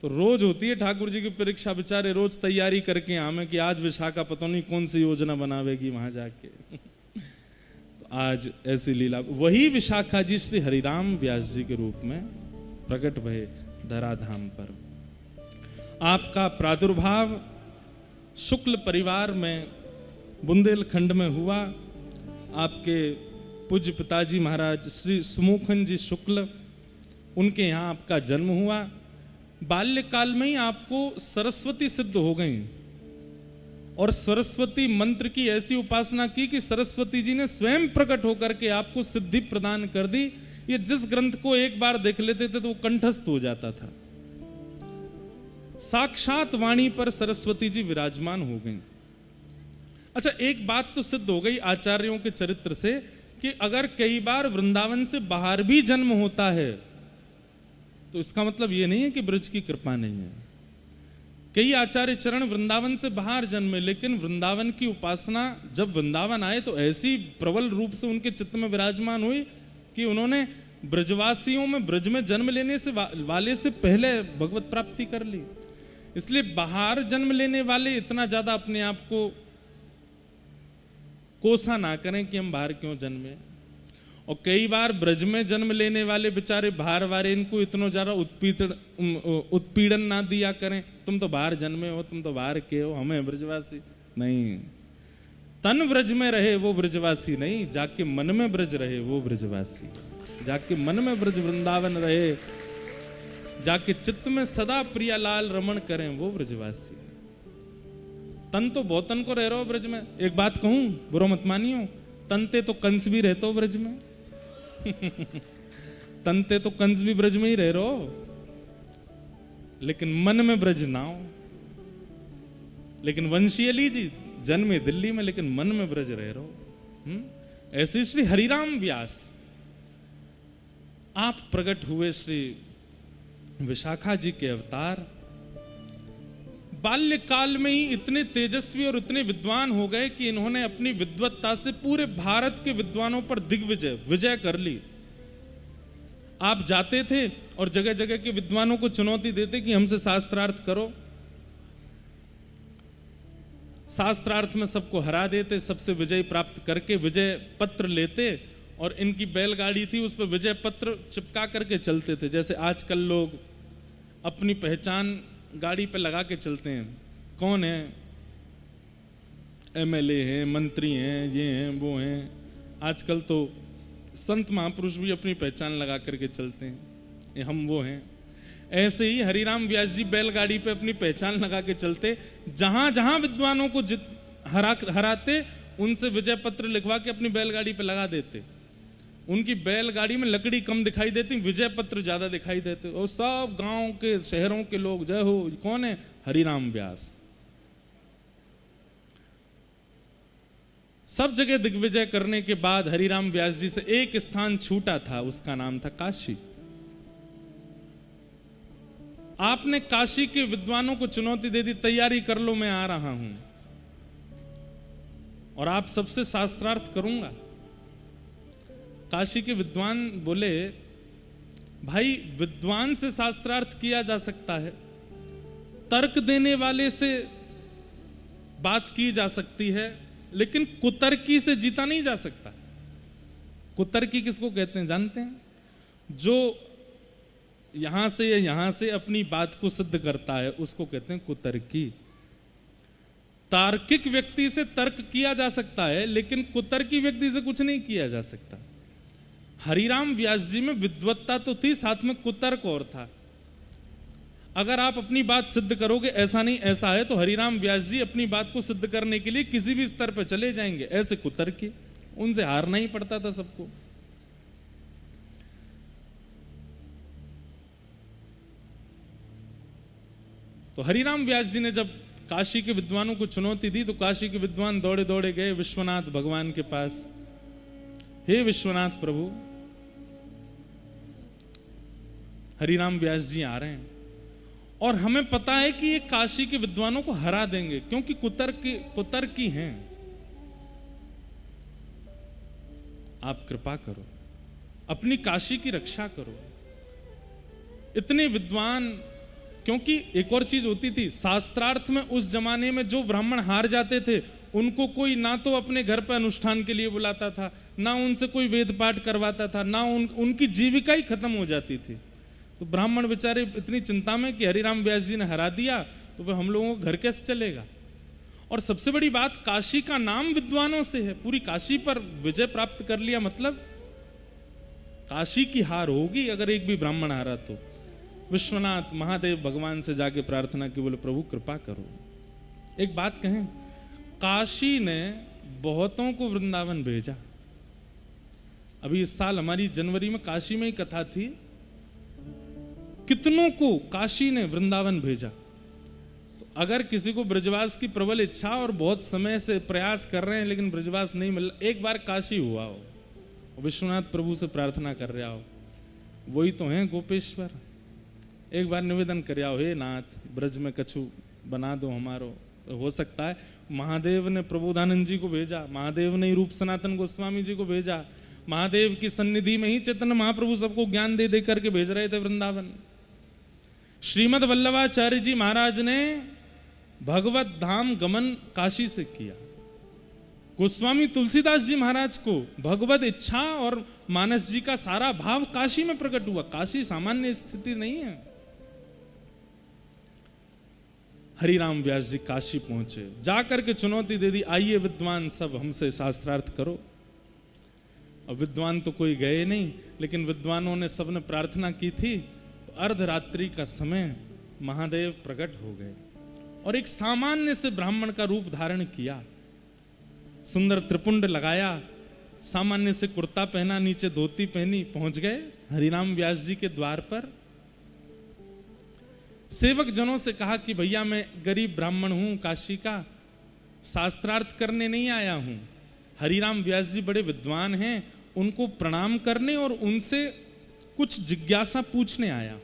तो रोज होती है ठाकुर जी की परीक्षा, बेचारे रोज तैयारी करके आमे कि आज विशाखा पता नहीं कौन सी योजना बनावेगी वहां जाके। तो आज ऐसी लीला, वही विशाखा जी श्री हरिराम व्यास जी के रूप में प्रकट भये धराधाम पर। आपका प्रादुर्भाव शुक्ल परिवार में बुंदेलखंड में हुआ। आपके पूज्य पिताजी महाराज श्री सुमुखन जी शुक्ल, उनके यहाँ आपका जन्म हुआ। बाल्यकाल में ही आपको सरस्वती सिद्ध हो गई और सरस्वती मंत्र की ऐसी उपासना की कि सरस्वती जी ने स्वयं प्रकट होकर के आपको सिद्धि प्रदान कर दी। ये जिस ग्रंथ को एक बार देख लेते थे तो वो कंठस्थ हो जाता था। साक्षात वाणी पर सरस्वती जी विराजमान हो गई। अच्छा, एक बात तो सिद्ध हो गई आचार्यों के चरित्र से कि अगर कई बार वृंदावन से बाहर भी जन्म होता है तो इसका मतलब ये नहीं है कि ब्रज की कृपा नहीं है। कई आचार्य चरण वृंदावन से बाहर जन्मे, लेकिन वृंदावन की उपासना जब वृंदावन आए तो ऐसी प्रबल रूप से उनके चित्त में विराजमान हुई कि उन्होंने ब्रजवासियों में ब्रज में जन्म लेने से वाले से पहले भगवत प्राप्ति कर ली। इसलिए बाहर जन्म लेने वाले इतना ज्यादा अपने आप को कोसा ना करें कि हम बाहर क्यों जन्मे। और कई बार ब्रज में जन्म लेने वाले बेचारे बाहर वाले इनको इतना ज्यादा उत्पीड़न ना दिया करें, तुम तो बाहर जन्मे हो, तुम तो बाहर के हो, हमें ब्रजवासी नहीं। तन ब्रज में रहे वो ब्रजवासी नहीं, जाके मन में ब्रज रहे वो ब्रजवासी। जाके मन में ब्रज वृंदावन रहे, जाके चित्त में सदा प्रियालाल रमण करें वो ब्रजवासी। तन तो बहुत तन को रह रहे हो ब्रज में। एक बात कहूं, बुरा मत मानियो, तनते तो कंस भी रहते हो ब्रज में। तनते तो कंस भी ब्रज में ही रह रहे हो, लेकिन मन में ब्रज ना हो। लेकिन वंशीयली जी जन्मे दिल्ली में, लेकिन मन में ब्रज रह रहो। ऐसे श्री हरिराम व्यास आप प्रकट हुए श्री विशाखा जी के अवतार। बाल्यकाल में ही इतने तेजस्वी और इतने विद्वान हो गए कि इन्होंने अपनी विद्वत्ता से पूरे भारत के विद्वानों पर विजय कर ली। आप जाते थे और जगह जगह के विद्वानों को चुनौती देते कि हमसे शास्त्रार्थ करो। शास्त्रार्थ में सबको हरा देते, सबसे विजय प्राप्त करके विजय पत्र लेते और इनकी बैलगाड़ी थी उस पर विजय पत्र चिपका करके चलते थे। जैसे आजकल लोग अपनी पहचान गाड़ी पे लगा के चलते हैं, कौन है, एमएलए हैं, मंत्री हैं, ये हैं, वो हैं। आजकल तो संत महापुरुष भी अपनी पहचान लगा करके चलते हैं, ये हम वो हैं। ऐसे ही हरिराम व्यास जी बैलगाड़ी पे अपनी पहचान लगा के चलते, जहां जहां विद्वानों को हराते उनसे विजय पत्र लिखवा के अपनी बैलगाड़ी पे लगा देते। उनकी बैलगाड़ी में लकड़ी कम दिखाई देती, विजय पत्र ज्यादा दिखाई देते, और सब गांव के शहरों के लोग जय हो। कौन है? हरिराम व्यास। सब जगह दिग्विजय करने के बाद हरिराम व्यास जी से एक स्थान छूटा था, उसका नाम था काशी। आपने काशी के विद्वानों को चुनौती दे दी, तैयारी कर लो, मैं आ रहा हूं और आप सबसे शास्त्रार्थ करूंगा। काशी के विद्वान बोले, भाई विद्वान से शास्त्रार्थ किया जा सकता है, तर्क देने वाले से बात की जा सकती है, लेकिन कुतर्की से जीता नहीं जा सकता। कुतर्की किसको कहते हैं जानते हैं? जो यहां से या यहां से अपनी बात को सिद्ध करता है उसको कहते हैं कुतर्की। तार्किक व्यक्ति से तर्क किया जा सकता है, लेकिन कुतर्की व्यक्ति से कुछ नहीं किया जा सकता। हरिराम व्यास जी में विद्वत्ता तो थी, साथ में कुतर्क और था। अगर आप अपनी बात सिद्ध करोगे ऐसा नहीं ऐसा है, तो हरिराम व्यास जी अपनी बात को सिद्ध करने के लिए किसी भी स्तर पर चले जाएंगे। ऐसे कुतर्की, उनसे हारना ही पड़ता था सबको। तो हरिराम व्यास जी ने जब काशी के विद्वानों को चुनौती दी, तो काशी के विद्वान दौड़े दौड़े गए विश्वनाथ भगवान के पास। हे विश्वनाथ प्रभु, हरिराम व्यास जी आ रहे हैं और हमें पता है कि ये काशी के विद्वानों को हरा देंगे, क्योंकि कुतर्की हैं। आप कृपा करो, अपनी काशी की रक्षा करो। इतने विद्वान, क्योंकि एक और चीज होती थी शास्त्रार्थ में, उस जमाने में जो ब्राह्मण हार जाते थे उनको कोई ना तो अपने घर पर अनुष्ठान के लिए बुलाता था, ना उनसे कोई वेद पाठ करवाता था, ना उनकी जीविका ही खत्म हो जाती थी। तो ब्राह्मण बेचारे इतनी चिंता में कि हरिराम व्यास जी ने हरा दिया, तो फिर हम लोगों को घर कैसे चलेगा। और सबसे बड़ी बात, काशी का नाम विद्वानों से है, पूरी काशी पर विजय प्राप्त कर लिया, मतलब काशी की हार होगी अगर एक भी ब्राह्मण हारा तो। विश्वनाथ महादेव भगवान से जाके प्रार्थना की, बोले प्रभु कृपा करो। एक बात कहें, काशी ने बहुतों को वृंदावन भेजा। अभी इस साल हमारी जनवरी में काशी में ही कथा थी, कितनों को काशी ने वृंदावन भेजा। तो अगर किसी को ब्रजवास की प्रबल इच्छा और बहुत समय से प्रयास कर रहे हैं लेकिन ब्रजवास नहीं मिल, एक बार काशी हुआ हो, विश्वनाथ प्रभु से प्रार्थना कर रहा हो, वही तो हैं गोपेश्वर। एक बार निवेदन कर आओ, हे नाथ ब्रज में कछु बना दो हमारो। तो हो सकता है महादेव ने प्रबोधानंद जी को भेजा, महादेव ने रूप सनातन गोस्वामी जी को भेजा, महादेव की सन्निधि में ही चैतन्य महाप्रभु सबको ज्ञान दे दे करके भेज रहे थे वृंदावन। श्रीमद वल्लभाचार्य जी महाराज ने भगवत धाम गमन काशी से किया। गोस्वामी तुलसीदास जी महाराज को भगवत इच्छा और मानस जी का सारा भाव काशी में प्रकट हुआ। काशी सामान्य स्थिति नहीं है। हरिराम व्यास जी काशी पहुंचे, जाकर के चुनौती दे दी, आइए विद्वान सब हमसे शास्त्रार्थ करो। अब विद्वान तो कोई गए नहीं, लेकिन विद्वानों ने सबने प्रार्थना की थी। तो अर्धरात्रि का समय महादेव प्रकट हो गए और एक सामान्य से ब्राह्मण का रूप धारण किया, सुंदर त्रिपुंड लगाया, सामान्य से कुर्ता पहना, नीचे धोती पहनी, पहुंच गए हरिराम व्यास जी के द्वार पर। सेवक जनों से कहा कि भैया मैं गरीब ब्राह्मण हूं काशी का, शास्त्रार्थ करने नहीं आया हूं। हरिराम व्यास जी बड़े विद्वान हैं, उनको प्रणाम करने और उनसे कुछ जिज्ञासा पूछने आया।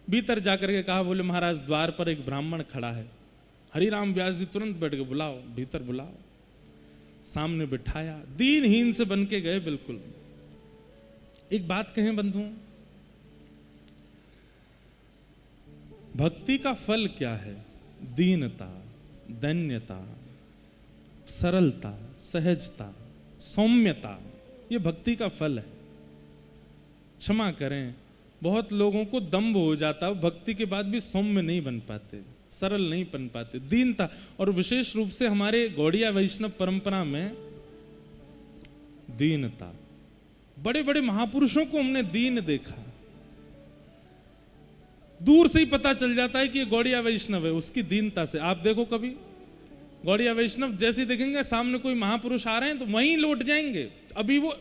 भीतर जाकर के कहा, बोले महाराज द्वार पर एक ब्राह्मण खड़ा है। हरिराम व्यास जी तुरंत बैठ के, बुलाओ भीतर बुलाओ। सामने बिठाया, दीनहीन से बन के गए बिल्कुल। एक बात कहें बंधुओं, भक्ति का फल क्या है? दीनता, दैन्यता, सरलता, सहजता, सौम्यता, ये भक्ति का फल है। क्षमा करें, बहुत लोगों को दंभ हो जाता है, भक्ति के बाद भी सौम्य नहीं बन पाते, सरल नहीं बन पाते। दीनता, और विशेष रूप से हमारे गौड़िया वैष्णव परंपरा में दीनता, बड़े बड़े महापुरुषों को हमने दीन देखा, दूर से ही पता चल जाता है कि ये गौड़िया वैष्णव है, उसकी दीनता से। आप देखो कभी गौड़िया वैष्णव जैसे देखेंगे सामने कोई महापुरुष आ रहे हैं तो वहीं लौट जाएंगे, अभी वो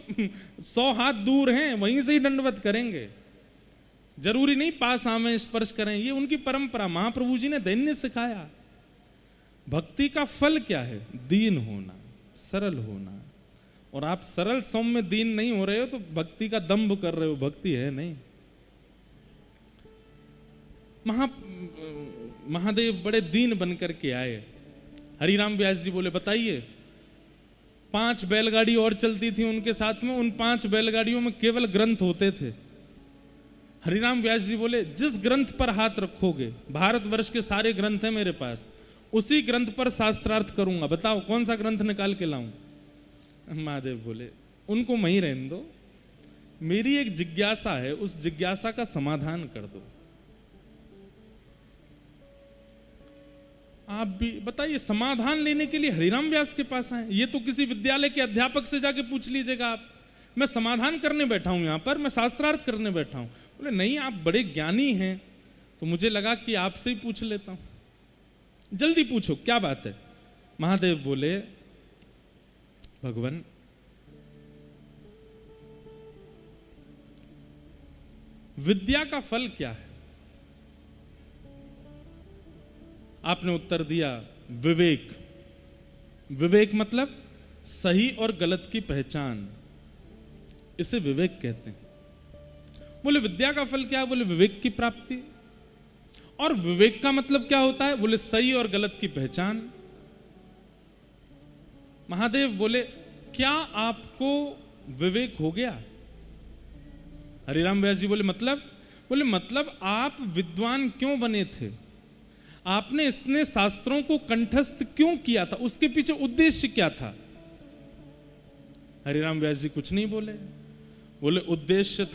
100 हाथ दूर हैं वहीं से ही दंडवत करेंगे, जरूरी नहीं पास आवे स्पर्श करें। ये उनकी परंपरा, महाप्रभु जी ने दैन्य सिखाया। भक्ति का फल क्या है? दीन होना, सरल होना। और आप सरल सौम्य दीन नहीं हो रहे हो तो भक्ति का दंभ कर रहे हो, भक्ति है नहीं। महादेव बड़े दीन बन करके आए। हरिराम व्यास जी बोले बताइए, 5 बैलगाड़ी और चलती थी उनके साथ में, उन 5 बैलगाड़ियों में केवल ग्रंथ होते थे। हरिराम व्यास जी बोले जिस ग्रंथ पर हाथ रखोगे, भारतवर्ष के सारे ग्रंथ हैं मेरे पास, उसी ग्रंथ पर शास्त्रार्थ करूंगा, बताओ कौन सा ग्रंथ निकाल के लाऊं। महादेव बोले उनको वहीं रहने दो, मेरी एक जिज्ञासा है, उस जिज्ञासा का समाधान कर दो। आप भी बताइए, समाधान लेने के लिए हरिराम व्यास के पास आए? ये तो किसी विद्यालय के अध्यापक से जाके पूछ लीजिएगा आप। मैं समाधान करने बैठा हूं यहां पर, मैं शास्त्रार्थ करने बैठा हूं। बोले नहीं, आप बड़े ज्ञानी हैं, तो मुझे लगा कि आपसे ही पूछ लेता हूं। जल्दी पूछो क्या बात है। महादेव बोले भगवान, विद्या का फल क्या है? आपने उत्तर दिया विवेक। विवेक मतलब सही और गलत की पहचान, इसे विवेक कहते हैं। बोले विद्या का फल क्या है? बोले विवेक की प्राप्ति। और विवेक का मतलब क्या होता है? बोले सही और गलत की पहचान। महादेव बोले क्या आपको विवेक हो गया? हरिराम व्यास जी बोले मतलब? बोले मतलब आप विद्वान क्यों बने थे, आपने इतने शास्त्रों को कंठस्थ क्यों किया था, उसके पीछे उद्देश्य क्या था? हरिराम व्यास जी कुछ नहीं बोले। बोले उद्देश्य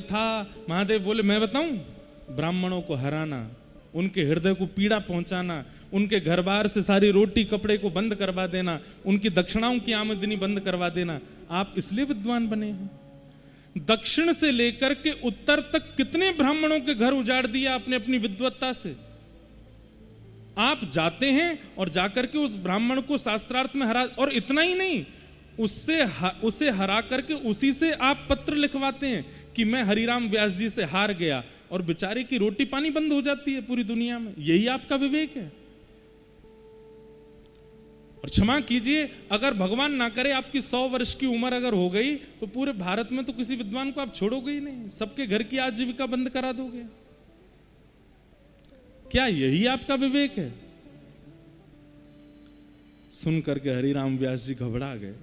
था। महादेव बोले मैं बताऊं? ब्राह्मणों को हराना, उनके हृदय को पीड़ा पहुंचाना, उनके घर बार से सारी रोटी कपड़े को बंद करवा देना, उनकी दक्षिणाओं की आमदनी बंद करवा देना। आप इसलिए विद्वान बने हैं। दक्षिण से लेकर के उत्तर तक कितने ब्राह्मणों के घर उजाड़ दिया आपने अपनी विद्वत्ता से। आप जाते हैं और जाकर के उस ब्राह्मण को शास्त्रार्थ में हरा, और इतना ही नहीं, उसे हरा करके उसी से आप पत्र लिखवाते हैं कि मैं हरिराम व्यास जी से हार गया, और बेचारे की रोटी पानी बंद हो जाती है पूरी दुनिया में। यही आपका विवेक है। और क्षमा कीजिए, अगर भगवान ना करे आपकी 100 वर्ष की उम्र अगर हो गई, तो पूरे भारत में तो किसी विद्वान को आप छोड़ोगे ही नहीं, सबके घर की आजीविका बंद करा दोगे। क्या यही आपका विवेक है? सुन करके हरिराम व्यास जी घबरा गए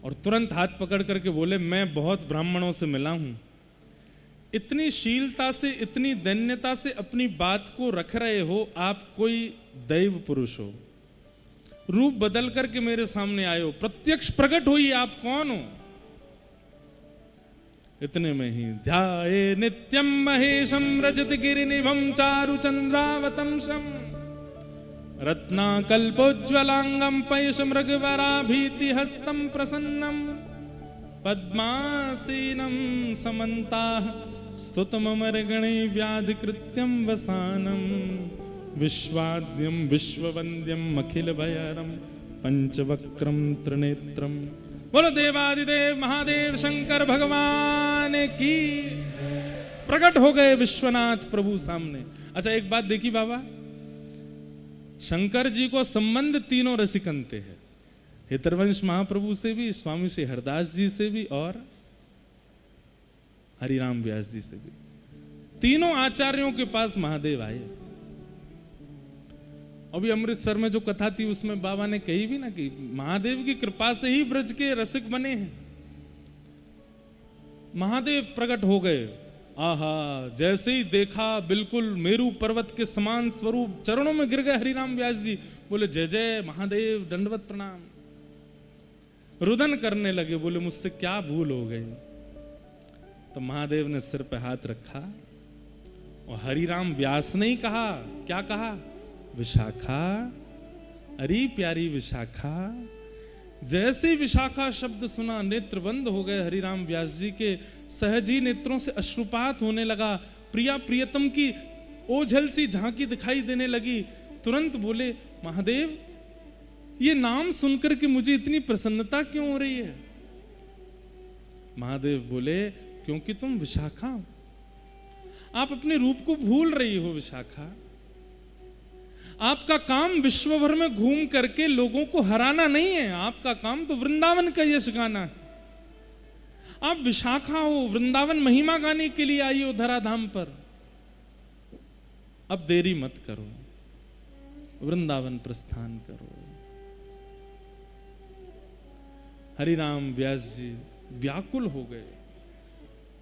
और तुरंत हाथ पकड़ करके बोले मैं बहुत ब्राह्मणों से मिला हूं, इतनी शीलता से, इतनी दैन्यता से अपनी बात को रख रहे हो, आप कोई दैव पुरुष हो। रूप बदल करके मेरे सामने आए हो, प्रत्यक्ष प्रकट हुई, आप कौन हो? इतने में ही ध्याये नित्यम महेशम रजत गिरिनिभं चारु चंद्रावतंसम रत्नाकल्पोज्ज्वलांगम पयुष मृगवराभीति हस्तम प्रसन्नम पद्मासीनं समन्ताः स्तुतममर्गणे व्याधिकृत्यं वसानं विश्वाद्यं विश्ववन्द्यं अखिल भयरं पंचवक्रं त्रिनेत्रं। बोलो देवादिदेव महादेव शंकर भगवान की। प्रकट हो गए विश्वनाथ प्रभु सामने। अच्छा एक बात देखी बाबा, शंकर जी को संबंध तीनों रसिकंते हैं, हितरवंश महाप्रभु से भी, स्वामी श्री हरदास जी से भी, और हरिराम व्यास जी से भी। तीनों आचार्यों के पास महादेव आए। अभी अमृतसर में जो कथा थी उसमें बाबा ने कही भी ना कि महादेव की कृपा से ही ब्रज के रसिक बने हैं। महादेव प्रकट हो गए। आहा, जैसे ही देखा बिल्कुल मेरू पर्वत के समान स्वरूप, चरणों में गिर गए हरिराम व्यास जी। बोले जय जय महादेव, दंडवत प्रणाम। रुदन करने लगे, बोले मुझसे क्या भूल हो गई? तो महादेव ने सिर पे हाथ रखा और हरिराम व्यास ने ही कहा, क्या कहा? विशाखा, अरे प्यारी विशाखा। जैसे विशाखा शब्द सुना, नेत्र बंद हो गए हरिराम व्यास जी के, सहज ही नेत्रों से अश्रुपात होने लगा। प्रिया प्रियतम की ओझल सी झांकी दिखाई देने लगी। तुरंत बोले महादेव, ये नाम सुनकर के मुझे इतनी प्रसन्नता क्यों हो रही है? महादेव बोले क्योंकि तुम विशाखा हो, आप अपने रूप को भूल रही हो विशाखा। आपका काम विश्व भर में घूम करके लोगों को हराना नहीं है, आपका काम तो वृंदावन का यश गाना है। आप विशाखा हो, वृंदावन महिमा गाने के लिए आई हो धराधाम पर, अब देरी मत करो, वृंदावन प्रस्थान करो। हरिराम व्यास जी व्याकुल हो गए,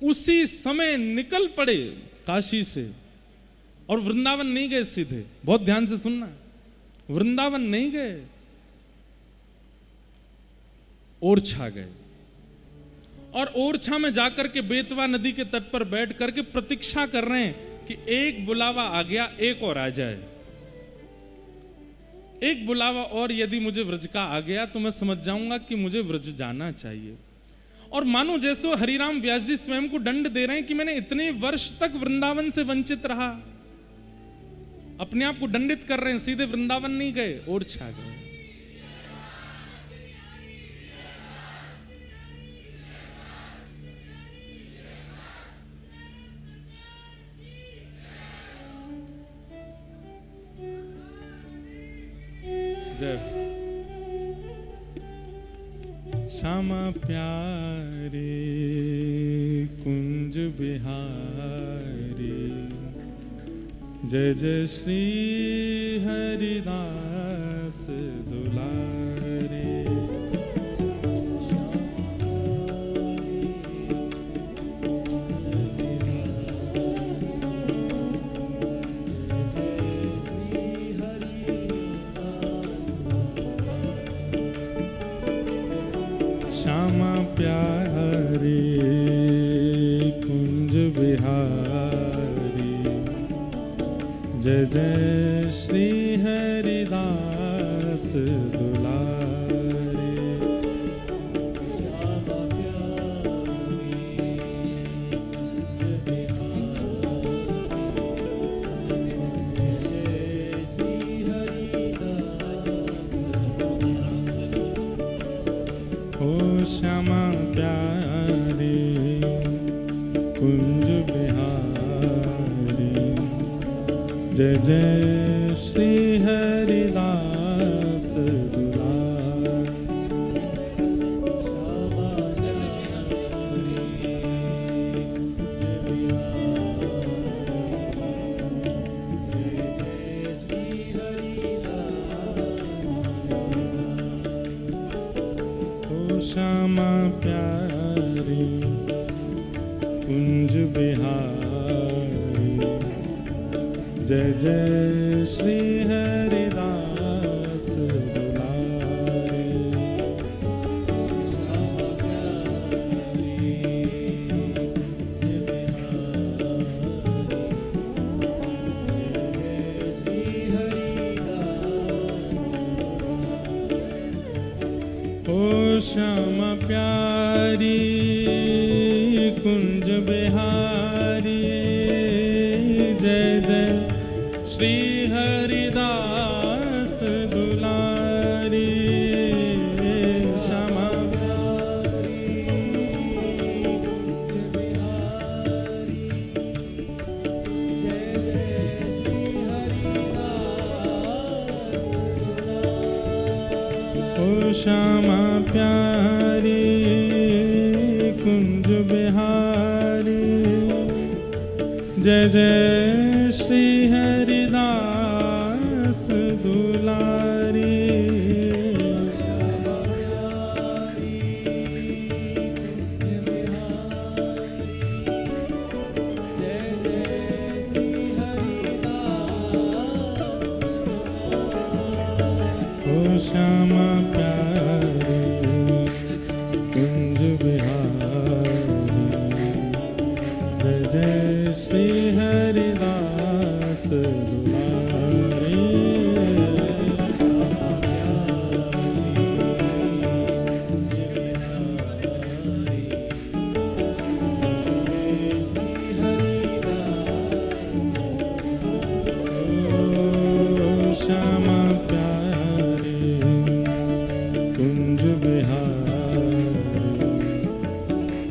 उसी समय निकल पड़े काशी से, और वृंदावन नहीं गए सीधे, बहुत ध्यान से सुनना, वृंदावन नहीं गए, ओरछा गए, और ओरछा में जाकर के बेतवा नदी के तट पर बैठ करके प्रतीक्षा कर रहे हैं कि एक बुलावा आ गया, एक और आ जाए, एक बुलावा और यदि मुझे व्रज का आ गया तो मैं समझ जाऊंगा कि मुझे व्रज जाना चाहिए। और मानो जैसे हरिराम व्यास जी स्वयं को दंड दे रहे हैं कि मैंने इतने वर्ष तक वृंदावन से वंचित रहा, अपने आप को दंडित कर रहे हैं, सीधे वृंदावन नहीं गए, ओरछा गए। श्यामा प्यारे कुंज बिहारी, जय जय श्री हरिदास दुलारे। श्यामा प्यारे कुंज बिहारी, जय जय श्री हरिदास दुलारे। श्यामा प्यारे कुंज बिहारी, जय जय श्री हरिदास दुलारे। श्यामा प्यारे कुंज बिहारी, जय जय श्री हरिदास दुलारे। ओ श्यामा प्यारी कुंज बिहारी, जय जय श्री हरिदास दुलारी। श्यामा प्यारी कुंज बिहारी, जय जय श्री हरिदास दुलारी। ओ श्यामा प्यारी कुंज बिहारी, जय जय श्री हरिदास दुलारी। ओ श्यामा प्यारे कुंज बिहारी, जय जय श्री हरिदास दुलारे। ओ श्यामा प्यारे कुंज बिहारी,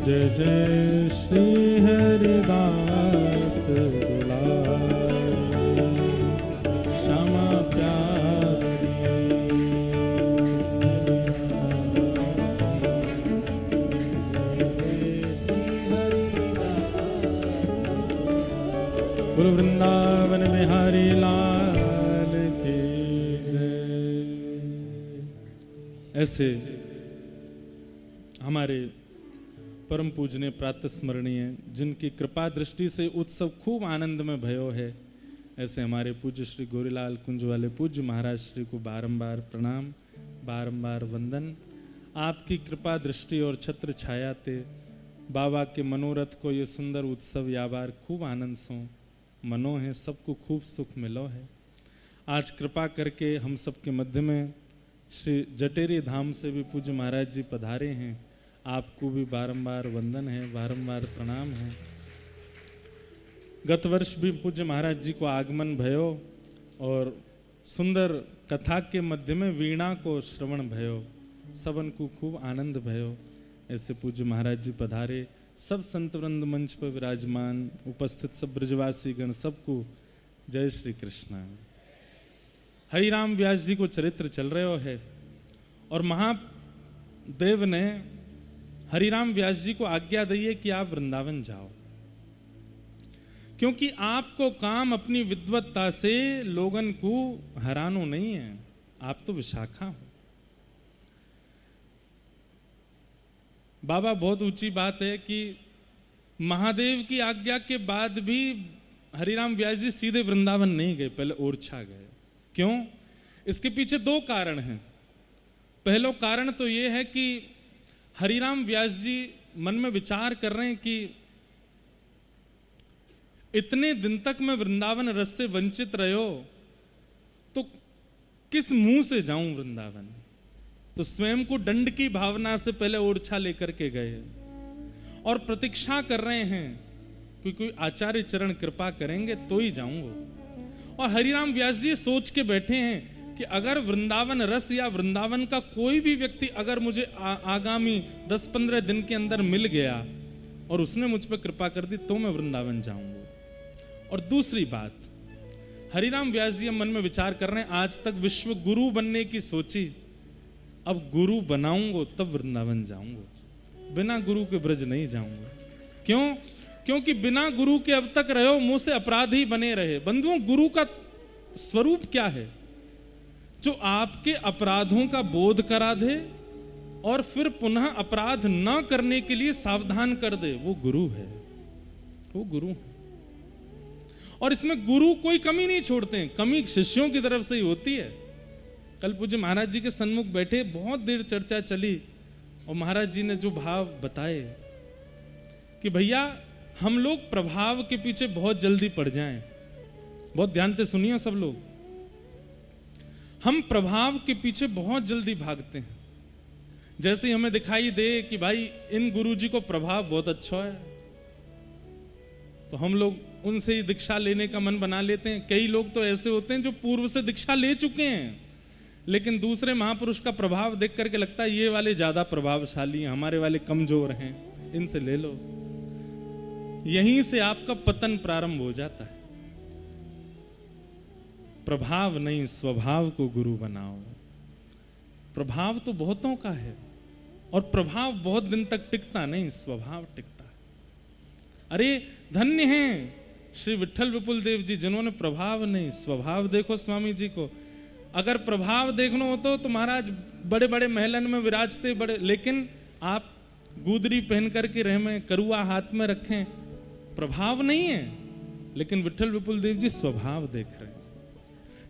जय जय श्री हरिदास दुलारे। बोलो वृंदावन बिहारी लाल की जय। ऐसे हमारे परम पूजनीय प्रातः स्मरणीय जिनकी कृपा दृष्टि से उत्सव खूब आनंद में भयो है, ऐसे हमारे पूज्य श्री गोरीलाल कुंज वाले पूज्य महाराज श्री को बारंबार प्रणाम, बारंबार वंदन। आपकी कृपा दृष्टि और छत्र छाया ते बाबा के मनोरथ को ये सुंदर उत्सव या बार खूब आनंद सो मनो है, सबको खूब सुख मिलो है। आज कृपा करके हम सबके मध्य में श्री जटेरी धाम से भी पूज्य महाराज जी पधारे हैं। आपको भी बारंबार वंदन है, बारंबार प्रणाम है। गत वर्ष भी पूज्य महाराज जी को आगमन भयो और सुंदर कथा के मध्य में वीणा को श्रवण भयो, सबन को खूब आनंद भयो। ऐसे पूज्य महाराज जी पधारे, सब संत वृंद मंच पर विराजमान, उपस्थित सब ब्रजवासी गण, सबको जय श्री कृष्ण। हरिराम व्यास जी को चरित्र चल रहे है और महादेव ने हरिराम व्यास जी को आज्ञा दी है कि आप वृंदावन जाओ, क्योंकि आपको काम अपनी विद्वत्ता से लोगन को हरानो नहीं है, आप तो विशाखा हो। बाबा बहुत ऊंची बात है कि महादेव की आज्ञा के बाद भी हरिराम व्यास जी सीधे वृंदावन नहीं गए, पहले ओरछा गए। क्यों? इसके पीछे दो कारण हैं। पहला कारण तो ये है कि हरिराम व्यास जी मन में विचार कर रहे हैं कि इतने दिन तक मैं वृंदावन रस से वंचित रहो तो किस मुंह से जाऊं वृंदावन। तो स्वयं को दंड की भावना से पहले ओरछा लेकर के गए और प्रतीक्षा कर रहे हैं कि कोई आचार्य चरण कृपा करेंगे तो ही जाऊंगा। और हरिराम व्यास जी सोच के बैठे हैं कि अगर वृंदावन रस या वृंदावन का कोई भी व्यक्ति अगर मुझे आगामी 10-15 दिन के अंदर मिल गया और उसने मुझ पर कृपा कर दी तो मैं वृंदावन जाऊंगा। और दूसरी बात, हरिराम व्यास जी मन में विचार कर रहे हैं, आज तक विश्व गुरु बनने की सोची, अब गुरु बनाऊंगा तब वृंदावन जाऊंगा, बिना गुरु के ब्रज नहीं जाऊंगा। क्यों? क्योंकि बिना गुरु के अब तक रहो, मुंह से अपराधी बने रहे। बंधुओं, गुरु का स्वरूप क्या है? जो आपके अपराधों का बोध करा दे और फिर पुनः अपराध न करने के लिए सावधान कर दे, वो गुरु है, वो गुरु है। और इसमें गुरु कोई कमी नहीं छोड़ते हैं, कमी शिष्यों की तरफ से ही होती है। कल पूज्य महाराज जी के सन्मुख बैठे, बहुत देर चर्चा चली और महाराज जी ने जो भाव बताए कि भैया हम लोग प्रभाव के पीछे बहुत जल्दी पड़ जाएं। बहुत ध्यान से सुनिए सब लोग, हम प्रभाव के पीछे बहुत जल्दी भागते हैं। जैसे ही हमें दिखाई दे कि भाई इन गुरुजी को प्रभाव बहुत अच्छा है तो हम लोग उनसे ही दीक्षा लेने का मन बना लेते हैं। कई लोग तो ऐसे होते हैं जो पूर्व से दीक्षा ले चुके हैं, लेकिन दूसरे महापुरुष का प्रभाव देख करके लगता है ये वाले ज्यादा प्रभावशाली हैं, हमारे वाले कमजोर हैं, इनसे ले लो। यहीं से आपका पतन प्रारंभ हो जाता है। प्रभाव नहीं, स्वभाव को गुरु बनाओ। प्रभाव तो बहुतों का है और प्रभाव बहुत दिन तक टिकता नहीं, स्वभाव टिकता है। अरे धन्य हैं श्री विट्ठल विपुल देव जी, जिन्होंने प्रभाव नहीं स्वभाव। देखो स्वामी जी को, अगर प्रभाव देखना हो तो महाराज बड़े बड़े महलन में विराजते बड़े, लेकिन आप गुदरी पहन करके रहें, करुआ हाथ में रखें, प्रभाव नहीं है। लेकिन विट्ठल विपुल देव जी स्वभाव देख रहे हैं।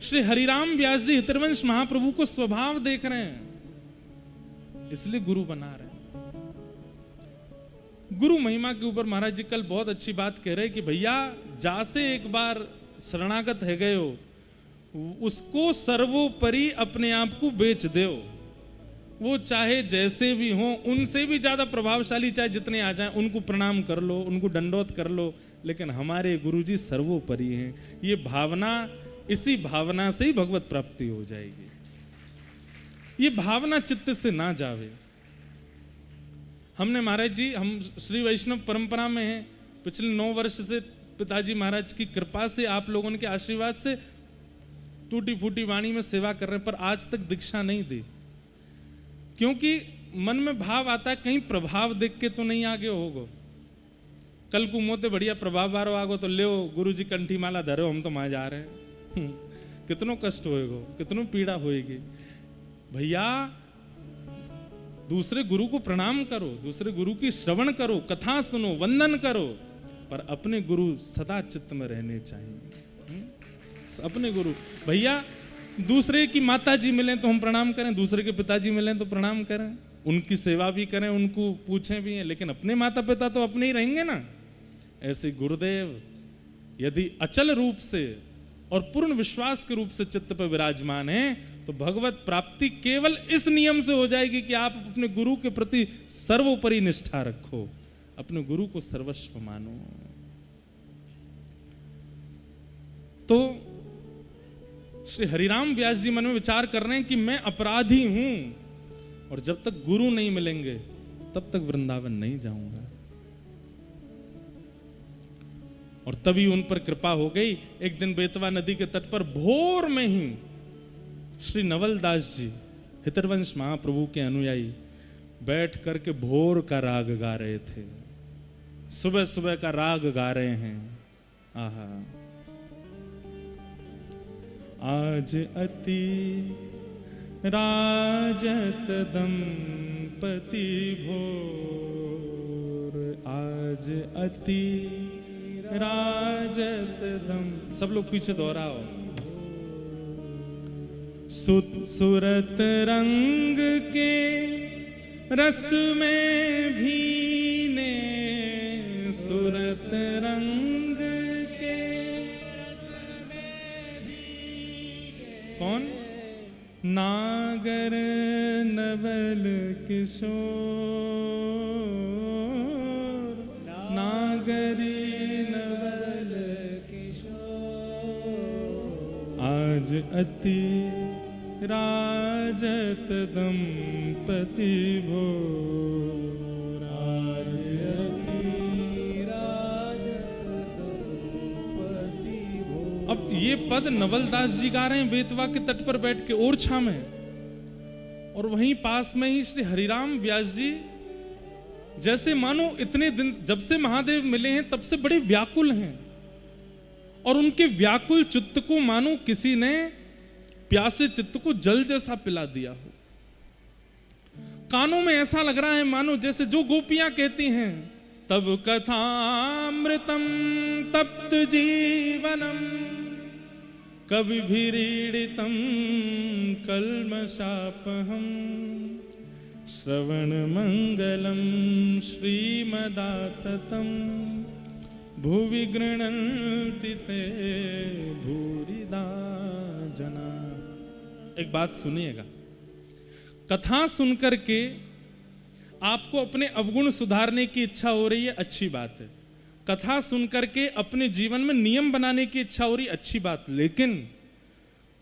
श्री हरिराम व्यास जी हितरवंश महाप्रभु को स्वभाव देख रहे हैं, इसलिए गुरु बना रहे हैं। गुरु महिमा के ऊपर महाराज जी कल बहुत अच्छी बात कह रहे हैं कि भैया जासे एक बार शरणागत है गए हो, उसको सर्वोपरि अपने आप को बेच दो। वो चाहे जैसे भी हो, उनसे भी ज्यादा प्रभावशाली चाहे जितने आ जाएं, उनको प्रणाम कर लो, उनको दंडोत कर लो, लेकिन हमारे गुरुजी सर्वोपरि हैं। ये भावना, इसी भावना से ही भगवत प्राप्ति हो जाएगी। ये भावना चित्त से ना जावे। हमने महाराज जी, हम श्री वैष्णव परंपरा में हैं, पिछले 9 वर्ष से पिताजी महाराज की कृपा से, आप लोगों के आशीर्वाद से टूटी फूटी वाणी में सेवा कर रहे हैं, पर आज तक दीक्षा नहीं दी। क्योंकि मन में भाव आता है कहीं प्रभाव देख के तो नहीं आगे होगा। कल को मोते बढ़िया प्रभाव बारो आगो तो ले गुरु जी कंठी माला धरो, हम तो वहां जा रहे हैं। कितनो कष्ट होएगो, कितनो पीड़ा होएगी। भैया दूसरे गुरु को प्रणाम करो, दूसरे गुरु की श्रवण करो, कथा सुनो, वंदन करो, पर अपने गुरु सदा चित्त में रहने चाहिए। अपने गुरु, भैया दूसरे की माता जी मिले तो हम प्रणाम करें, दूसरे के पिताजी मिले तो प्रणाम करें, उनकी सेवा भी करें, उनको पूछें भी हैं, लेकिन अपने माता पिता तो अपने ही रहेंगे ना। ऐसे गुरुदेव यदि अचल रूप से और पूर्ण विश्वास के रूप से चित्त पर विराजमान है तो भगवत प्राप्ति केवल इस नियम से हो जाएगी कि आप अपने गुरु के प्रति सर्वोपरि निष्ठा रखो, अपने गुरु को सर्वस्व मानो। तो श्री हरिराम व्यास जी मन में विचार कर रहे हैं कि मैं अपराधी हूं और जब तक गुरु नहीं मिलेंगे तब तक वृंदावन नहीं जाऊंगा। और तभी उन पर कृपा हो गई। एक दिन बेतवा नदी के तट पर भोर में ही श्री नवलदास जी हितरवंश महाप्रभु के अनुयायी बैठ करके भोर का राग गा रहे थे, सुबह सुबह का राग गा रहे हैं। आहा, आज अति राजत दंपति भोर, आज अति राजत दम। सब लोग पीछे दोहराओ। सुरत रंग के रस में भीने, सुरत रंग के रस में भीने। कौन? नागर नवल किशोर, नागरी नवल किशोर, आज अति राजत दंपति भोर, आज अति राजत दंपति भोर। अब ये पद नवलदास जी गा रहे हैं बेतवा के तट पर बैठ के ओरछा में, और वहीं पास में ही श्री हरिराम व्यास जी जैसे मानो इतने दिन जब से महादेव मिले हैं तब से बड़े व्याकुल हैं, और उनके व्याकुल चित्त को मानो किसी ने प्यासे चित्त को जल जैसा पिला दिया हो। कानों में ऐसा लग रहा है मानो जैसे जो गोपियां कहती हैं, तब कथामृतम तप्त जीवनम कवि भीड़ितम कल्मषापहम, श्रवण मंगलम श्रीमदाततम भुवि गृह्णन्ति ते भूरिदा जना। एक बात सुनिएगा, कथा सुनकर के आपको अपने अवगुण सुधारने की इच्छा हो रही है, अच्छी बात है। कथा सुनकर के अपने जीवन में नियम बनाने की इच्छा हो रही, अच्छी बात, लेकिन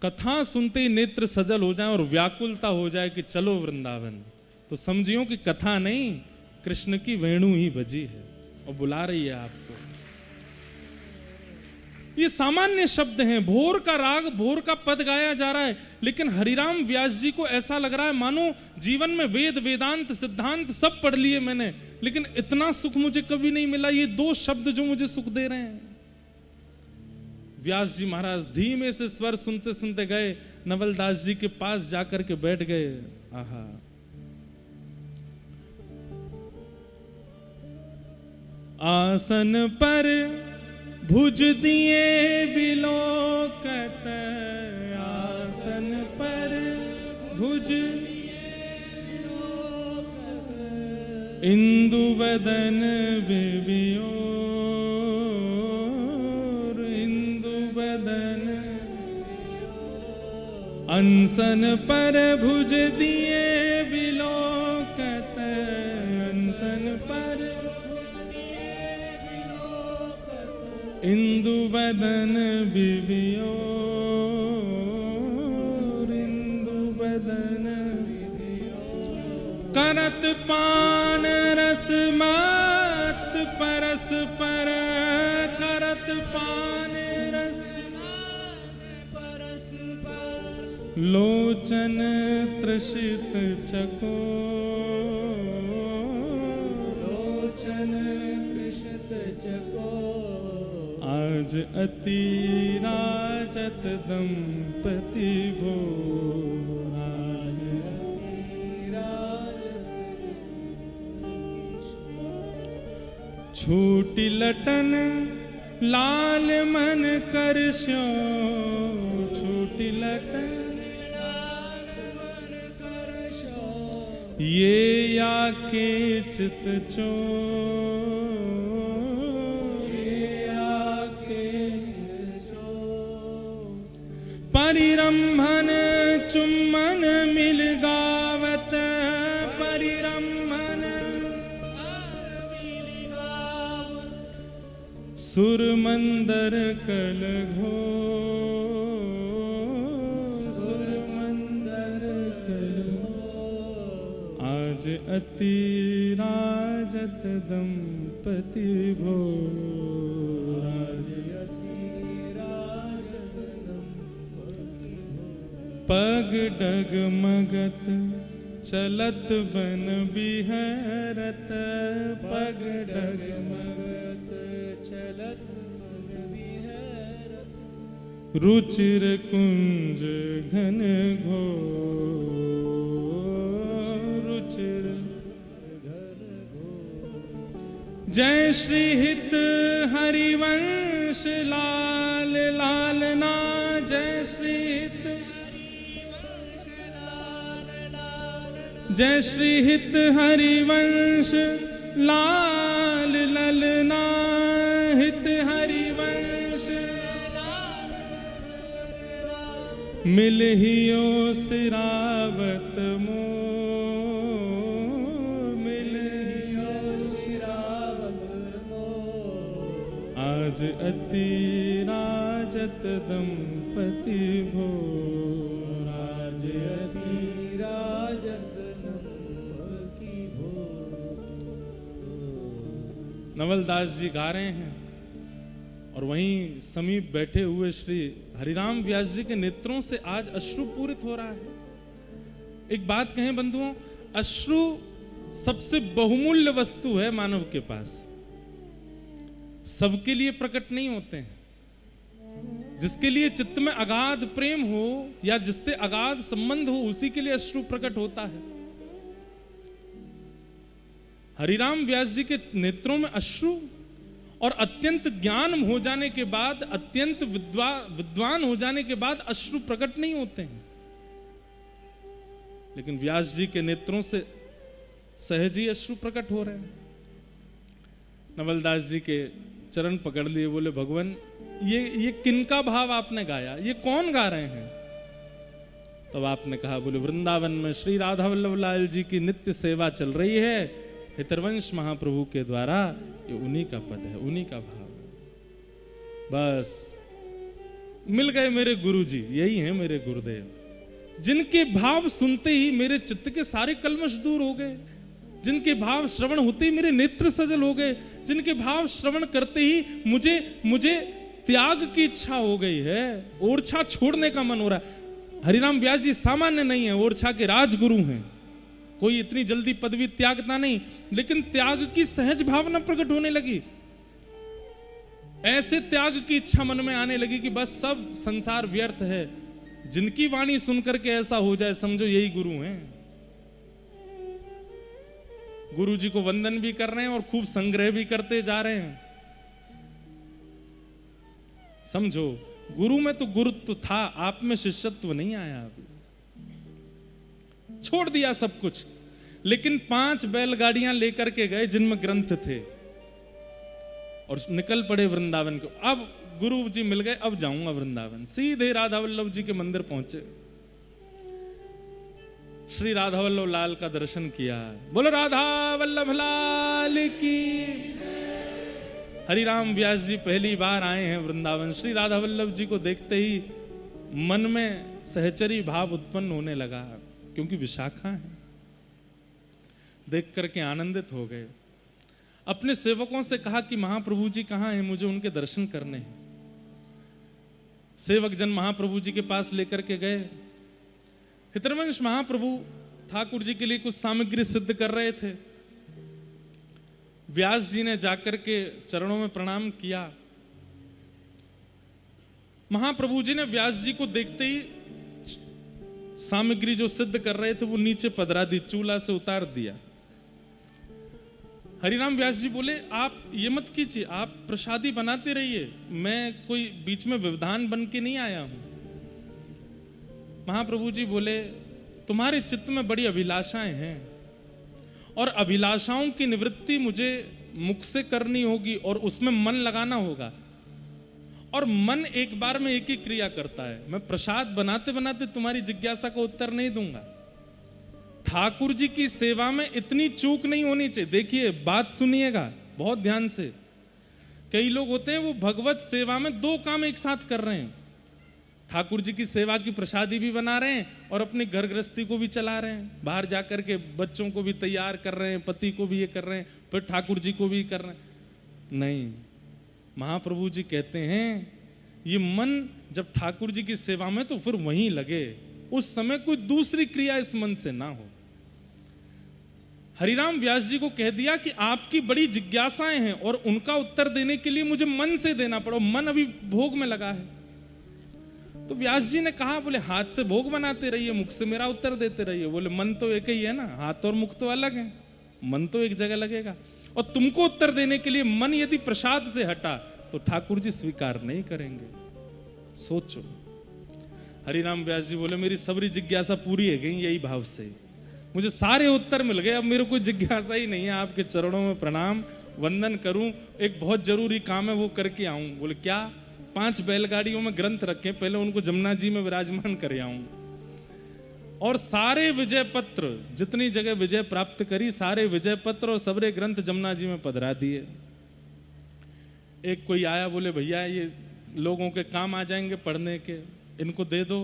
कथा सुनते ही नेत्र सजल हो जाए और व्याकुलता हो जाए कि चलो वृंदावन, तो समझियो कि कथा नहीं, कृष्ण की वेणु ही बजी है और बुला रही है आपको। ये सामान्य शब्द हैं, भोर का राग, भोर का पद गाया जा रहा है, लेकिन हरिराम व्यास जी को ऐसा लग रहा है मानो जीवन में वेद वेदांत सिद्धांत सब पढ़ लिए मैंने, लेकिन इतना सुख मुझे कभी नहीं मिला। ये दो शब्द जो मुझे सुख दे रहे हैं। व्यास जी महाराज धीमे से स्वर सुनते सुनते गए, नवलदास जी के पास जाकर के बैठ गए। आहा, आसन पर भुज दिए बिलोकत, आसन पर भुज इंदु वदन बिबियोर, इंदु वदन अनसन पर भुज दिए बिलोकत, अनसन पर इंदु वदन बिबियोर, इंदु वदन करत पान रस मात परस पर, करत पान रस परस पर, लोचन त्रसित चकोर, लोचन त्रसित आज अति राजत दंपति भोर, आज छोटी लटन लाल मन करस्यो, छोटी लटन ये या के चित चो, परिरंभन चुम्बन मिल गावत, परिरंभन सुर मंदर कल घो, सुर मंदर कल घो, आज अति राजत दंपति भोर, आज पग डगमगत चलत बन बिहरत, पग डगमगत चलत बन बिहरत, रुचिर कुंज घन घोर, रुचिर घन घोर, जय श्री हित हरिवंश लाल लालना, जय श्री हित, जय श्री हित हरिवंश लाल ललना, हित हरिवंश मिलहियो सिरावत मो, मिलहियो सिरावत मो, आज अति राजत दंपति भोर, आज अति राजत नवलदास जी गा रहे हैं और वहीं समीप बैठे हुए श्री हरिराम व्यास जी के नेत्रों से आज अश्रुपूरित हो रहा है। एक बात कहें बंधुओं, अश्रु सबसे बहुमूल्य वस्तु है मानव के पास, सबके लिए प्रकट नहीं होते हैं। जिसके लिए चित्त में अगाध प्रेम हो या जिससे अगाध संबंध हो उसी के लिए अश्रु प्रकट होता है। हरिराम व्यास जी के नेत्रों में अश्रु और अत्यंत ज्ञान हो जाने के बाद, अत्यंत विद्वान हो जाने के बाद अश्रु प्रकट नहीं होते हैं, लेकिन व्यास जी के नेत्रों से सहज ही अश्रु प्रकट हो रहे हैं। नवलदास जी के चरण पकड़ लिए, बोले भगवान ये किनका भाव आपने गाया, ये कौन गा रहे हैं? तब आपने कहा, बोले वृंदावन में श्री राधा वल्लभ लाल जी की नित्य सेवा चल रही है, हितरवंश महाप्रभु के द्वारा, ये उन्हीं का पद है, उन्हीं का भाव है। बस मिल गए मेरे गुरु जी, यही है मेरे गुरुदेव, जिनके भाव सुनते ही मेरे चित्त के सारे कल्मश दूर हो गए, जिनके भाव श्रवण होते ही मेरे नेत्र सजल हो गए, जिनके भाव श्रवण करते ही मुझे त्याग की इच्छा हो गई है, ओरछा छोड़ने का मन हो रहा है। हरिराम व्यास जी सामान्य नहीं है, ओरछा के राजगुरु हैं, कोई इतनी जल्दी पदवी त्यागता नहीं, लेकिन त्याग की सहज भावना प्रकट होने लगी। ऐसे त्याग की इच्छा मन में आने लगी कि बस सब संसार व्यर्थ है। जिनकी वाणी सुनकर के ऐसा हो जाए, समझो यही गुरु हैं। गुरु जी को वंदन भी कर रहे हैं और खूब संग्रह भी करते जा रहे हैं। समझो, गुरु में तो गुरुत्व था, आप में शिष्यत्व नहीं आया अभी। छोड़ दिया सब कुछ, लेकिन 5 बैलगाड़ियां लेकर के गए जिनमें ग्रंथ थे और निकल पड़े वृंदावन को। अब गुरु जी मिल गए, अब जाऊंगा वृंदावन। सीधे राधा वल्लभ जी के मंदिर पहुंचे, श्री राधा वल्लभ लाल का दर्शन किया। बोलो राधा वल्लभ लाल की। हरिराम व्यास जी पहली बार आए हैं वृंदावन। श्री राधा वल्लभ जी को देखते ही मन में सहचरी भाव उत्पन्न होने लगा, क्योंकि विशाखा है। देख करके आनंदित हो गए। अपने सेवकों से कहा कि महाप्रभु जी कहाँ हैं, मुझे उनके दर्शन करने हैं। सेवक जन महाप्रभु जी के पास लेकर के गए। हितरवंश महाप्रभु ठाकुर जी के लिए कुछ सामग्री सिद्ध कर रहे थे। व्यास जी ने जाकर के चरणों में प्रणाम किया। महाप्रभु जी ने व्यास जी को देखते ही सामग्री जो सिद्ध कर रहे थे वो नीचे पधरा दी, चूल्हा से उतार दिया। हरिराम व्यास जी बोले, आप ये मत कीजिए, आप प्रसादी बनाते रहिए, मैं कोई बीच में व्यवधान बन के नहीं आया हूं। महाप्रभु जी बोले, तुम्हारे चित्त में बड़ी अभिलाषाएं हैं और अभिलाषाओं की निवृत्ति मुझे मुख से करनी होगी और उसमें मन लगाना होगा, और मन एक बार में एक ही क्रिया करता है। मैं प्रसाद बनाते बनाते तुम्हारी जिज्ञासा का उत्तर नहीं दूंगा। ठाकुर जी की सेवा में इतनी चूक नहीं होनी चाहिए। देखिए, बात सुनिएगा बहुत ध्यान से। कई लोग होते हैं वो भगवत सेवा में दो काम एक साथ कर रहे हैं, ठाकुर जी की सेवा की प्रसादी भी बना रहे हैं और अपनी घर गृहस्थी को भी चला रहे हैं, बाहर जाकर के बच्चों को भी तैयार कर रहे हैं, पति को भी ये कर रहे हैं, फिर ठाकुर जी को भी कर रहे हैं। नहीं, महाप्रभु जी कहते हैं ये मन जब ठाकुर जी की सेवा में तो फिर वहीं लगे, उस समय कोई दूसरी क्रिया इस मन से ना हो। हरिराम व्यास जी को कह दिया कि आपकी बड़ी जिज्ञासाएं हैं और उनका उत्तर देने के लिए मुझे मन से देना पड़ो, मन अभी भोग में लगा है। तो व्यास जी ने कहा, बोले हाथ से भोग बनाते रहिए, मुख से मेरा उत्तर देते रहिए। बोले मन तो एक ही है ना, हाथ और मुख तो अलग है, मन तो एक जगह लगेगा। और तुमको उत्तर देने के लिए मन यदि प्रसाद से हटा तो ठाकुर जी स्वीकार नहीं करेंगे, सोचो। हरिराम व्यास जी बोले, मेरी सबरी जिज्ञासा पूरी है गई यही भाव से, मुझे सारे उत्तर मिल गए, अब मेरे को जिज्ञासा ही नहीं है। आपके चरणों में प्रणाम वंदन करूं, एक बहुत जरूरी काम है वो करके आऊं। बोले क्या? 5 बैलगाड़ियों में ग्रंथ रखे, पहले उनको जमुना जी में विराजमान कर आऊं, और सारे विजय पत्र, जितनी जगह विजय प्राप्त करी, सारे विजय पत्र और सबरे ग्रंथ जमुना जी में पधरा दिए। एक कोई आया, बोले भैया ये लोगों के काम आ जाएंगे पढ़ने के, इनको दे दो।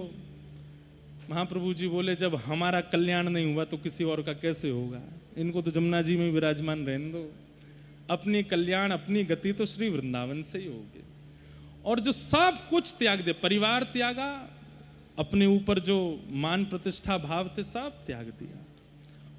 महाप्रभु जी बोले, जब हमारा कल्याण नहीं हुआ तो किसी और का कैसे होगा, इनको तो जमुना जी में विराजमान रहने दो। अपनी कल्याण अपनी गति तो श्री वृंदावन से ही होगी। और जो सब कुछ त्याग दे, परिवार त्यागा, अपने ऊपर जो मान प्रतिष्ठा भाव थे सब त्याग दिया,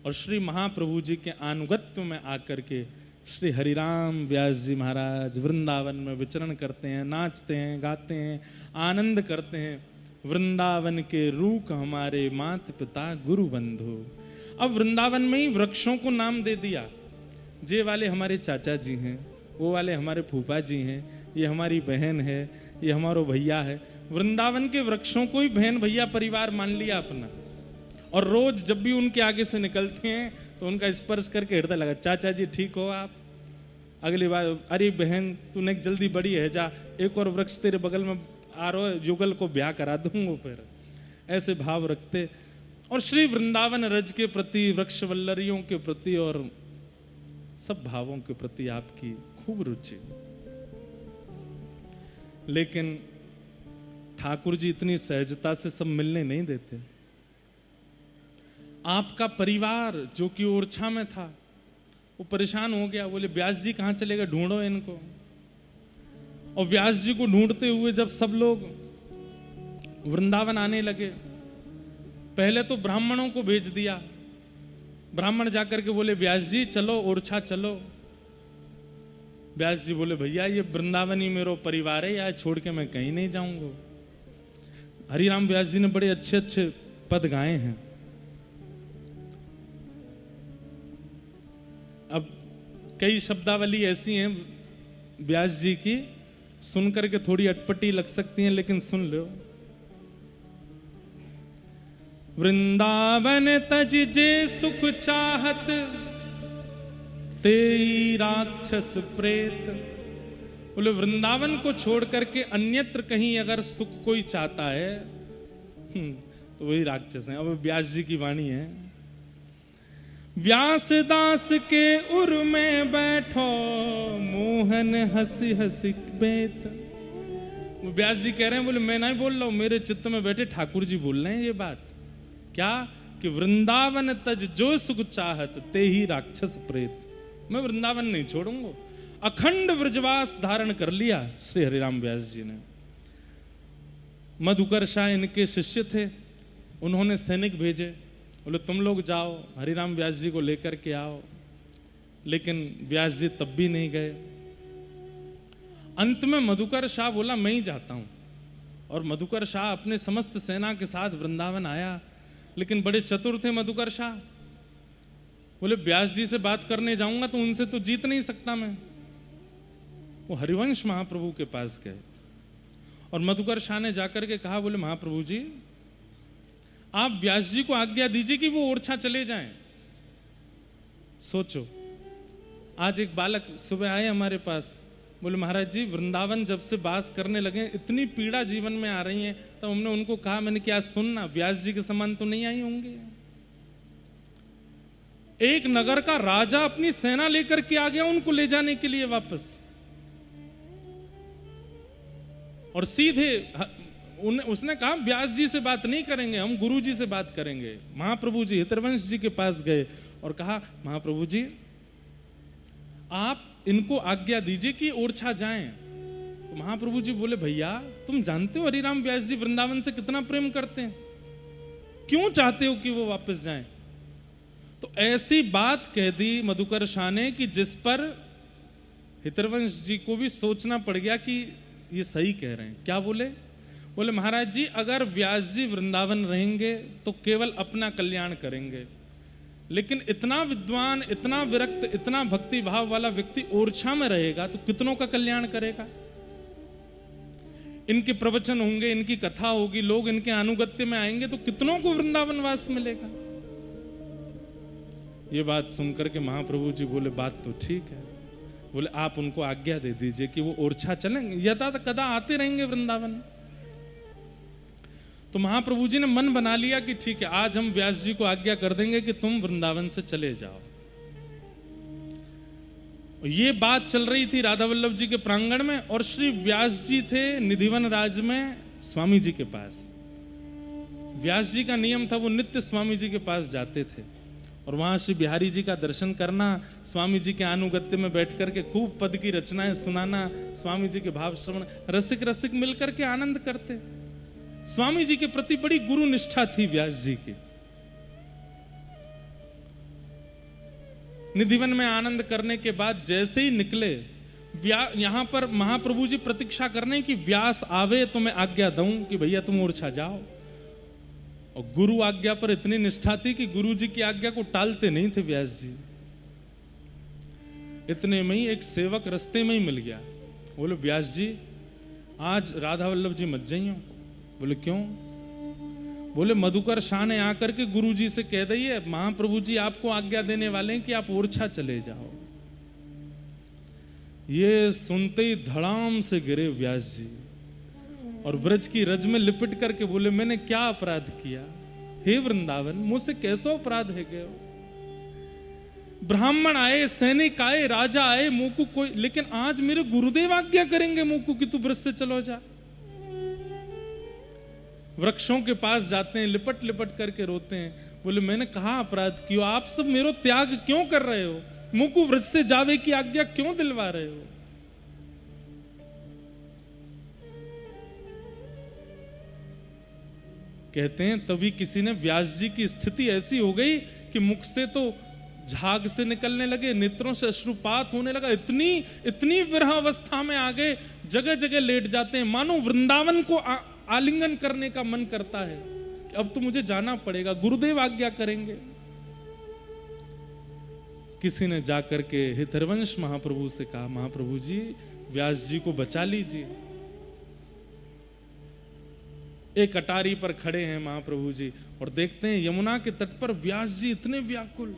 और श्री महाप्रभु जी के अनुगत्य में आकर के श्री हरिराम व्यास जी महाराज वृंदावन में विचरण करते हैं, नाचते हैं, गाते हैं, आनंद करते हैं। वृंदावन के रूख हमारे मात पिता गुरु बंधु। अब वृंदावन में ही वृक्षों को नाम दे दिया, जे वाले हमारे चाचा जी हैं, वो वाले हमारे फूफा जी हैं, ये हमारी बहन है, ये हमारो भैया है। वृंदावन के वृक्षों को ही बहन भैया परिवार मान लिया अपना, और रोज जब भी उनके आगे से निकलते हैं तो उनका स्पर्श करके हृदय लगा, चाचा जी ठीक हो आप? अगली बार, अरे बहन तूने जल्दी बड़ी है, जा एक और वृक्ष तेरे बगल में आ रहा है, युगल को ब्याह करा दूंगा। फिर ऐसे भाव रखते, और श्री वृंदावन रज के प्रति, वृक्ष वल्लरियों के प्रति और सब भावों के प्रति आपकी खूब रुचि। लेकिन ठाकुर जी इतनी सहजता से सब मिलने नहीं देते। आपका परिवार जो कि ओरछा में था वो परेशान हो गया, बोले व्यास जी कहां चले गए, ढूंढो इनको। और व्यास जी को ढूंढते हुए जब सब लोग वृंदावन आने लगे, पहले तो ब्राह्मणों को भेज दिया। ब्राह्मण जाकर के बोले, व्यास जी चलो ओरछा चलो। व्यास जी बोले, भैया ये वृंदावन ही मेरा परिवार है, यार छोड़ के मैं कहीं नहीं जाऊंगा। हरिराम व्यास जी ने बड़े अच्छे अच्छे पद गाए हैं। अब कई शब्दावली ऐसी हैं व्यास जी की, सुनकर के थोड़ी अटपटी लग सकती हैं, लेकिन सुन लो। वृंदावन तज जे सुख चाहत, तेई राक्षस प्रेत। बोले वृंदावन को छोड़ करके अन्यत्र कहीं अगर सुख कोई चाहता है तो वही राक्षस है। अब व्यास जी की वाणी है, व्यास दास के उर में बैठो, मोहन हंसी हंसी बेत। व्यास जी कह रहे हैं, बोले मैं नहीं बोल रहा हूं, मेरे चित्त में बैठे ठाकुर जी बोल रहे हैं ये बात। क्या? कि वृंदावन तज जो सुख चाहत, ते ही राक्षस प्रेत। मैं वृंदावन नहीं छोड़ूंगा। अखंड व्रजवास धारण कर लिया श्री हरिराम व्यास जी ने। मधुकर शाह इनके शिष्य थे, उन्होंने सैनिक भेजे, बोले तुम लोग जाओ हरिराम व्यास जी को लेकर के आओ। लेकिन व्यास जी तब भी नहीं गए। अंत में मधुकर शाह बोला मैं ही जाता हूं, और मधुकर शाह अपने समस्त सेना के साथ वृंदावन आया। लेकिन बड़े चतुर थे मधुकर शाह, बोले व्यास जी से बात करने जाऊंगा तो उनसे तो जीत नहीं सकता मैं। वो हरिवंश महाप्रभु के पास गए और मधुकर शाह ने जाकर के कहा, बोले महाप्रभु जी आप व्यास जी को आज्ञा दीजिए कि वो ओरछा चले जाएं। सोचो, आज एक बालक सुबह आए हमारे पास, बोले महाराज जी वृंदावन जब से वास करने लगे इतनी पीड़ा जीवन में आ रही है, तो हमने उनको कहा, मैंने क्या सुनना व्यास जी के समान तो नहीं आई होंगे। एक नगर का राजा अपनी सेना लेकर के आ गया उनको ले जाने के लिए वापस, और सीधे उसने कहा व्यास जी से बात नहीं करेंगे, हम गुरु जी से बात करेंगे। महाप्रभु जी हितरवंश जी के पास गए और कहा, महाप्रभु जी आप इनको आज्ञा दीजिए कि ओरछा जाएं। तो महाप्रभु जी बोले, भैया तुम जानते हो हरिराम व्यास जी वृंदावन से कितना प्रेम करते हैं, क्यों चाहते हो कि वो वापस जाएं। तो ऐसी बात कह दी मधुकर शाह ने कि जिस पर हितरवंश जी को भी सोचना पड़ गया कि ये सही कह रहे हैं। क्या बोले? बोले महाराज जी अगर व्यास जी वृंदावन रहेंगे तो केवल अपना कल्याण करेंगे, लेकिन इतना विद्वान, इतना विरक्त, इतना भक्ति भाव वाला व्यक्ति ओरछा में रहेगा तो कितनों का कल्याण करेगा। इनके प्रवचन होंगे, इनकी कथा होगी, लोग इनके अनुगत्य में आएंगे तो कितनों को वृंदावन वास मिलेगा। ये बात सुनकर के महाप्रभु जी बोले, बात तो ठीक है। बोले आप उनको आज्ञा दे दीजिए कि वो ओरछा चलेंगे, यदा कदा आते रहेंगे वृंदावन। तो महाप्रभु जी ने मन बना लिया कि ठीक है आज हम व्यास जी को आज्ञा कर देंगे कि तुम वृंदावन से चले जाओ। ये बात चल रही थी राधा वल्लभ जी के प्रांगण में, और श्री व्यास जी थे निधिवन राज में स्वामी जी के पास। व्यास जी का नियम था वो नित्य स्वामी जी के पास जाते थे, और वहां श्री बिहारी जी का दर्शन करना, स्वामी जी के अनुगत्य में बैठ करके खूब पद की रचनाएं सुनाना, स्वामी जी के भाव श्रवण, रसिक रसिक मिलकर के आनंद करते। स्वामी जी के प्रति बड़ी गुरु निष्ठा थी व्यास जी की। निधिवन में आनंद करने के बाद जैसे ही निकले, यहां पर महाप्रभु जी प्रतीक्षा करने की व्यास आवे तो मैं आज्ञा दूं कि भैया तुम ओरछा जाओ। और गुरु आज्ञा पर इतनी निष्ठा थी कि गुरु जी की आज्ञा को टालते नहीं थे व्यास जी। इतने में ही एक सेवक रास्ते में ही मिल गया। बोले व्यास जी आज राधा वल्लभ जी मत जाइयो। बोले क्यों? बोले मधुकर शाह ने आकर के गुरु जी से कह दिए महाप्रभु जी आपको आज्ञा देने वाले हैं कि आप ओरछा चले जाओ। ये सुनते ही धड़ाम से गिरे व्यास जी और ब्रज की रज में लिपट करके बोले मैंने क्या अपराध किया, हे वृंदावन मुझसे कैसा अपराध है गए। ब्राह्मण आए, सैनिक आए, राजा आए, मुकु कोई, लेकिन आज मेरे गुरुदेव आज्ञा करेंगे मुकु कि तू ब्रज से चलो जा। वृक्षों के पास जाते हैं, लिपट लिपट करके रोते हैं। बोले मैंने कहा अपराध किया, आप सब मेरो त्याग क्यों कर रहे हो, मुकु ब्रज से जावे की आज्ञा क्यों दिलवा रहे हो। कहते हैं तभी किसी ने, व्यास जी की स्थिति ऐसी हो गई कि मुख से तो झाग से निकलने लगे, नेत्रों से अश्रुपात होने लगा, इतनी विरह अवस्था में आ गए, जगह जगह लेट जाते हैं, मानो वृंदावन को आलिंगन करने का मन करता है कि अब तो मुझे जाना पड़ेगा, गुरुदेव आज्ञा करेंगे। किसी ने जाकर के हितरवंश महाप्रभु से कहा महाप्रभु जी व्यास जी को बचा लीजिए। एक अटारी पर खड़े हैं महाप्रभु जी और देखते हैं यमुना के तट पर व्यास जी इतने व्याकुल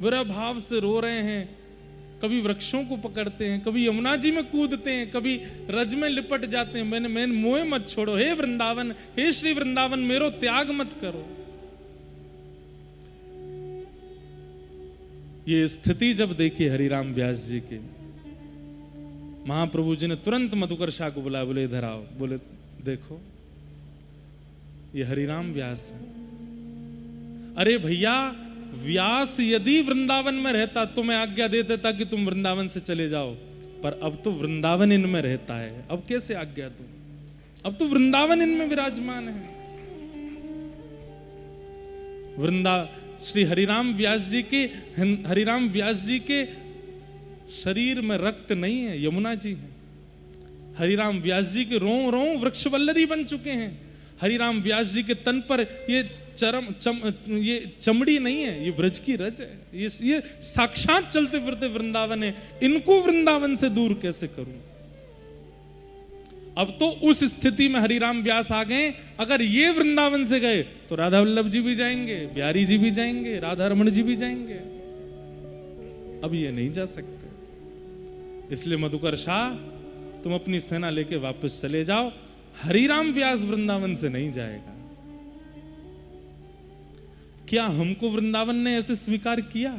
विरह भाव से रो रहे हैं। कभी वृक्षों को पकड़ते हैं, कभी यमुना जी में कूदते हैं, कभी रज में लिपट जाते हैं। मैंने मोह मत छोड़ो, हे वृंदावन, हे श्री वृंदावन, मेरो त्याग मत करो। ये स्थिति जब देखी हरिराम व्यास जी की, महाप्रभु जी ने तुरंत मधुकर शाह को बुलाया, बोले इधर आओ। बोले देखो ये हरिराम व्यास है। अरे भैया व्यास यदि वृंदावन में रहता तो मैं आज्ञा दे देता कि तुम वृंदावन से चले जाओ, पर अब तो वृंदावन इनमें रहता है, अब कैसे आज्ञा दूं, अब तो वृंदावन इनमें विराजमान है। श्री हरिराम व्यास जी के शरीर में रक्त नहीं है, यमुना जी है। हरिराम व्यास जी के रों रों वृक्षवल्लरी बन चुके हैं। हरिराम व्यास जी के तन पर ये ये चमड़ी नहीं है, ये ब्रज की रज है। ये साक्षात चलते फिरते वृंदावन है। इनको वृंदावन से दूर कैसे करूं? अब तो उस स्थिति में हरिराम व्यास आ गए, अगर ये वृंदावन से गए तो राधा वल्लभ जी भी जाएंगे, बिहारी जी भी जाएंगे, राधा रमण जी भी जाएंगे। अब ये नहीं जा सकते। इसलिए मधुकर शाह, तुम अपनी सेना लेके वापस चले जाओ। हरिराम व्यास वृंदावन से नहीं जाएगा। क्या हमको वृंदावन ने ऐसे स्वीकार किया?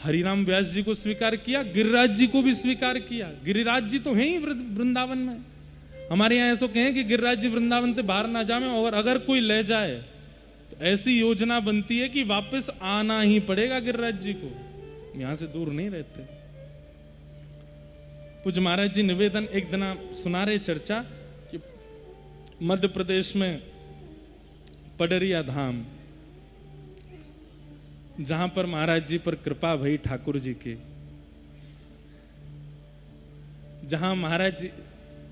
हरिराम व्यास जी को स्वीकार किया, गिरिराज जी को भी स्वीकार किया। गिरिराज जी तो हैं ही वृंदावन में। हमारे यहां ऐसा कहें कि गिरिराज जी वृंदावन से बाहर ना जाए, और अगर कोई ले जाए तो ऐसी योजना बनती है कि वापस आना ही पड़ेगा गिरिराज जी को, यहां से दूर नहीं रहते। पूज्य महाराज जी निवेदन एक दिन सुना रहे चर्चा कि मध्य प्रदेश में पडरिया धाम, जहां पर महाराज जी पर कृपा भई ठाकुर जी की, जहां महाराज जी,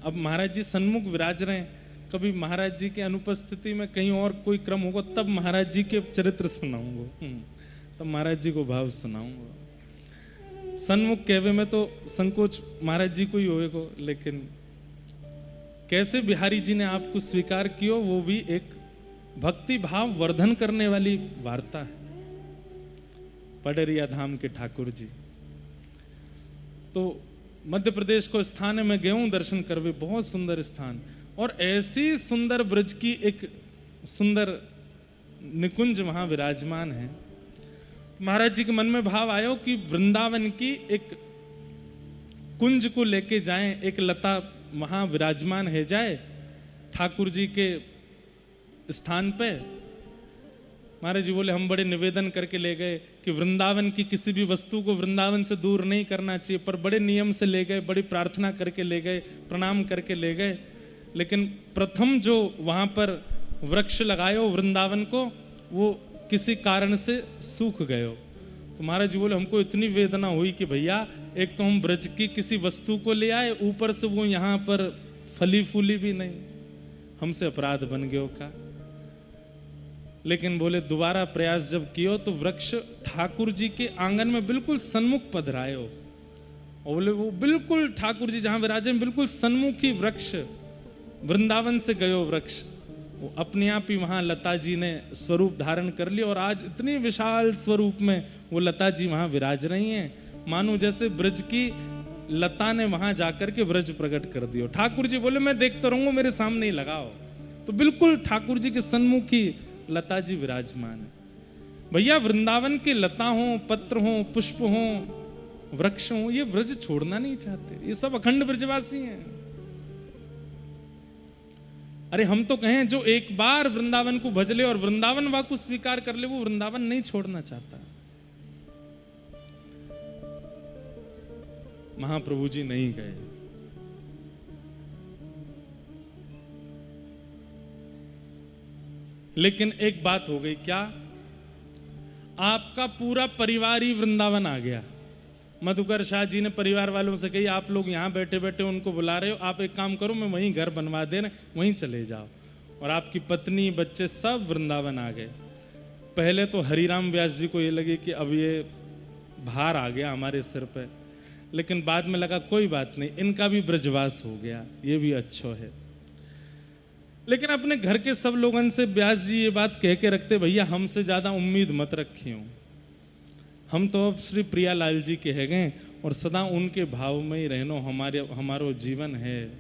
अब महाराज जी सन्मुख विराज रहे हैं, कभी महाराज जी के अनुपस्थिति में कहीं और कोई क्रम होगा तब महाराज जी के चरित्र सुनाऊंगा, तब महाराज जी को भाव सुनाऊंगा। सन्मुख कहवे में तो संकोच महाराज जी को ही होएगा, लेकिन कैसे बिहारी जी ने आपको स्वीकार किया, वो भी एक भक्ति भाव वर्धन करने वाली वार्ता है। पडरिया धाम के ठाकुर जी तो मध्य प्रदेश को स्थान है, मैं गया हूं दर्शन करवे, बहुत सुंदर स्थान, और ऐसी सुंदर ब्रज की एक सुंदर निकुंज वहां विराजमान है। महाराज जी के मन में भाव आयो कि वृंदावन की एक कुंज को लेके जाएं, एक लता वहां विराजमान है जाए ठाकुर जी के स्थान पे। महाराज जी बोले हम बड़े निवेदन करके ले गए कि वृंदावन की किसी भी वस्तु को वृंदावन से दूर नहीं करना चाहिए, पर बड़े नियम से ले गए, बड़ी प्रार्थना करके ले गए, प्रणाम करके ले गए। लेकिन प्रथम जो वहां पर वृक्ष लगायो वृंदावन को, वो किसी कारण से सूख गयो। तो महाराज जी बोले हमको इतनी वेदना हुई कि भैया एक तो हम ब्रज की किसी वस्तु को ले आए, ऊपर से वो यहाँ पर फली फूली भी नहीं, हमसे अपराध बन गयो का। लेकिन बोले दोबारा प्रयास जब कियो तो वृक्ष ठाकुर जी के आंगन में बिल्कुल सन्मुख पधरायो, और बोले वो बिल्कुल ठाकुर जी जहां विराजे बिल्कुल सन्मुख ही वृक्ष, वृंदावन से गयो वृक्ष, वो अपने आप ही वहां लता जी ने स्वरूप धारण कर लिया, और आज इतनी विशाल स्वरूप में वो लता जी वहां विराज रही हैं, मानो जैसे ब्रज की लता ने वहां जाकर के ब्रज प्रकट कर दियो। ठाकुर जी बोले मैं देखता रहूंगा, मेरे सामने ही लगाओ। तो बिल्कुल ठाकुर जी के सन्मुख ही लता जी विराजमान है। भैया वृंदावन के लता हो, पत्र हो, पुष्प हो, वृक्ष हो, ये ब्रज छोड़ना नहीं चाहते, ये सब अखंड ब्रजवासी हैं। अरे हम तो कहें जो एक बार वृंदावन को भज ले और वृंदावन वा को स्वीकार कर ले, वो वृंदावन नहीं छोड़ना चाहता। महाप्रभु जी नहीं गए। लेकिन एक बात हो गई, क्या आपका पूरा परिवार ही वृंदावन आ गया। मधुकर शाह जी ने परिवार वालों से कही आप लोग यहाँ बैठे बैठे उनको बुला रहे हो, आप एक काम करो मैं वहीं घर बनवा दे रहे, वहीं चले जाओ। और आपकी पत्नी बच्चे सब वृंदावन आ गए। पहले तो हरिराम व्यास जी को ये लगे कि अब ये भार आ गया हमारे सिर पे, लेकिन बाद में लगा कोई बात नहीं, इनका भी ब्रजवास हो गया, ये भी अच्छा है। लेकिन अपने घर के सब लोगों से व्यास जी ये बात कह के रखते, भैया हमसे ज़्यादा उम्मीद मत रखियो, हम तो अब श्री प्रियालाल जी के है गए और सदा उनके भाव में ही रहनो हमारो जीवन है,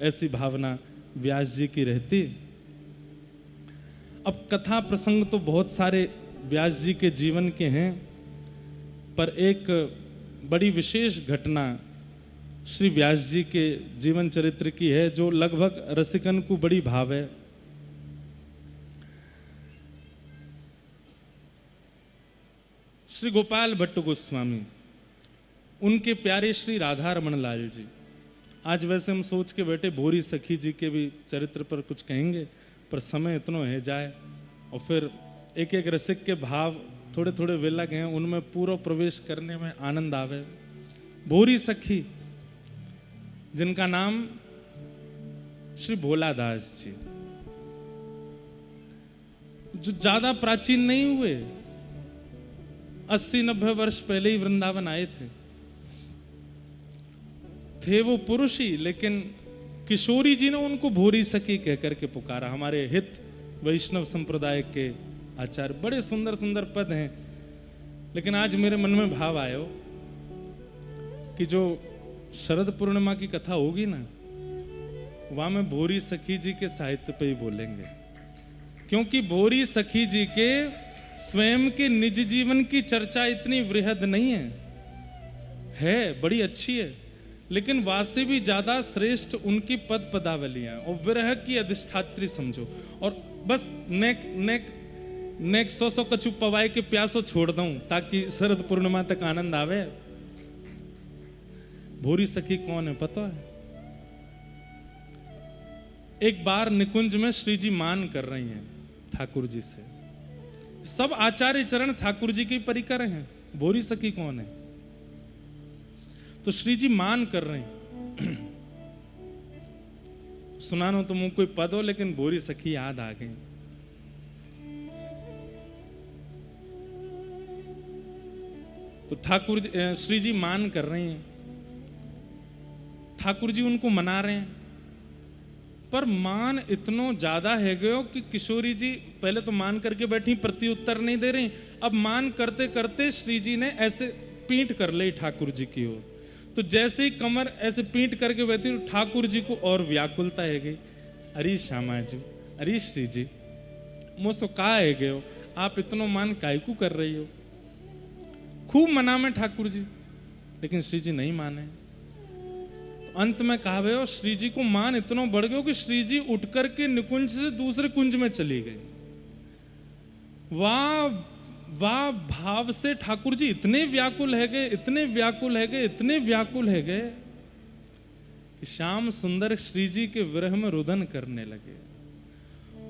ऐसी भावना व्यास जी की रहती। अब कथा प्रसंग तो बहुत सारे व्यास जी के जीवन के हैं, पर एक बड़ी विशेष घटना श्री व्यास जी के जीवन चरित्र की है जो लगभग रसिकन को बड़ी भाव है। श्री गोपाल भट्ट गोस्वामी, उनके प्यारे श्री राधा रमण लाल जी, आज वैसे हम सोच के बैठे भोरी सखी जी के भी चरित्र पर कुछ कहेंगे, पर समय इतना है जाए और फिर एक एक रसिक के भाव थोड़े थोड़े विलग हैं, उनमें पूरा प्रवेश करने में आनंद आवे। भोरी सखी जिनका नाम श्री भोलादास जी, जो ज्यादा प्राचीन नहीं हुए, 80-90 वर्ष पहले ही वृंदावन आए थे वो पुरुष ही, लेकिन किशोरी जी ने उनको भोरी सखी कह करके पुकारा। हमारे हित वैष्णव संप्रदाय के आचार्य, बड़े सुंदर सुंदर पद हैं। लेकिन आज मेरे मन में भाव आयो कि जो शरद पूर्णिमा की कथा होगी ना, वहां में भोरी सखी जी के साहित्य पे ही बोलेंगे, क्योंकि भोरी सखी जी के स्वयं के निज जीवन की चर्चा इतनी वृहद नहीं है, बड़ी अच्छी है, लेकिन वासे भी ज्यादा श्रेष्ठ उनकी पद पदावलियां और विरह की अधिष्ठात्री समझो। और बस नेक 100 कछु पवाए के प्यासो छोड़ दूं ताकि शरद पूर्णिमा तक आनंद आवे। भोरी सखी कौन है पता है? एक बार निकुंज में श्री जी मान कर रही हैं ठाकुर जी से, सब आचार्य चरण ठाकुर जी की परिकर हैं, भोरी सखी कौन है? तो श्री जी मान कर रहे हैं। सुनानो तो मुंह कोई पद हो, लेकिन भोरी सखी याद आ गई। तो ठाकुर जी, श्री जी मान कर रहे हैं, ठाकुर जी उनको मना रहे हैं, पर मान इतनो ज्यादा है गयो कि किशोरी जी पहले तो मान करके बैठी, प्रति उत्तर नहीं दे रही। अब मान करते करते श्री जी ने ऐसे पीठ कर ली ठाकुर जी की ओर, तो जैसे ही कमर ऐसे पीठ करके बैठी, ठाकुर जी को और व्याकुलता है गई। अरे श्यामा जी, अरे श्री जी, मुझसे कहा है गए हो, आप इतनो मान कायकू कर रही हो? खूब मना में ठाकुर जी, लेकिन श्री जी नहीं माने। तो अंत में कहा भैया, श्री जी को मान इतना बढ़ गया कि श्री जी उठ करके निकुंज से दूसरे कुंज में चली गई। वाह वाह भाव से ठाकुर जी इतने व्याकुल है गए, इतने व्याकुल है गए, इतने व्याकुल है गए कि श्याम सुंदर श्री जी के विरह में रुदन करने लगे।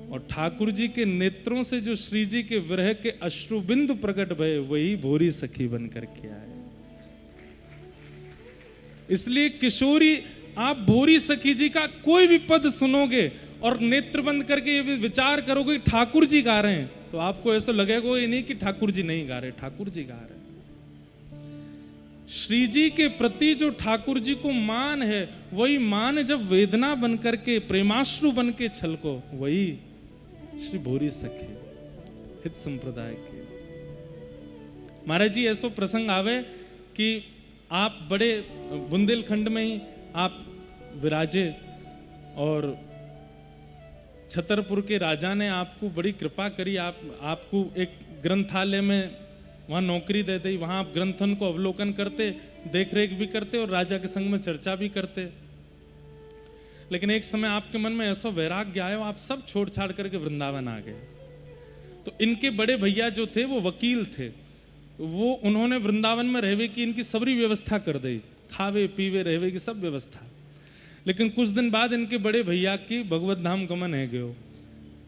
और ठाकुर जी के नेत्रों से जो श्री जी के विरह के अश्रुबिंदु प्रकट भये, वही भोरी सखी बन करके आए। इसलिए किशोरी, आप भोरी सखी जी का कोई भी पद सुनोगे और नेत्र बंद करके ये विचार करोगे ठाकुर जी गा रहे हैं, तो आपको ऐसा लगेगा ये नहीं कि ठाकुर जी नहीं गा रहे, ठाकुर जी गा रहे हैं। श्री जी के प्रति जो ठाकुर जी को मान है, वही मान जब वेदना बन करके, प्रेमाश्रु बन के छलको, वही श्री भोरी सखी हित संप्रदाय के। महाराज जी ऐसा प्रसंग आवे कि आप बड़े बुंदेलखंड में ही आप विराजे और छतरपुर के राजा ने आपको बड़ी कृपा करी, आपको एक ग्रंथालय में वहाँ नौकरी दे दी। वहाँ आप ग्रंथन को अवलोकन करते, देखरेख भी करते और राजा के संग में चर्चा भी करते। लेकिन एक समय आपके मन में ऐसा वैराग्य आया, आप सब छोड़ छाड़ करके वृंदावन आ गए। तो इनके बड़े भैया जो थे वो वकील थे, वो उन्होंने वृंदावन में रहवे की इनकी सबरी व्यवस्था कर दी, खावे पीवे रहवे की सब व्यवस्था। लेकिन कुछ दिन बाद इनके बड़े भैया की भगवत धाम गमन है गयो,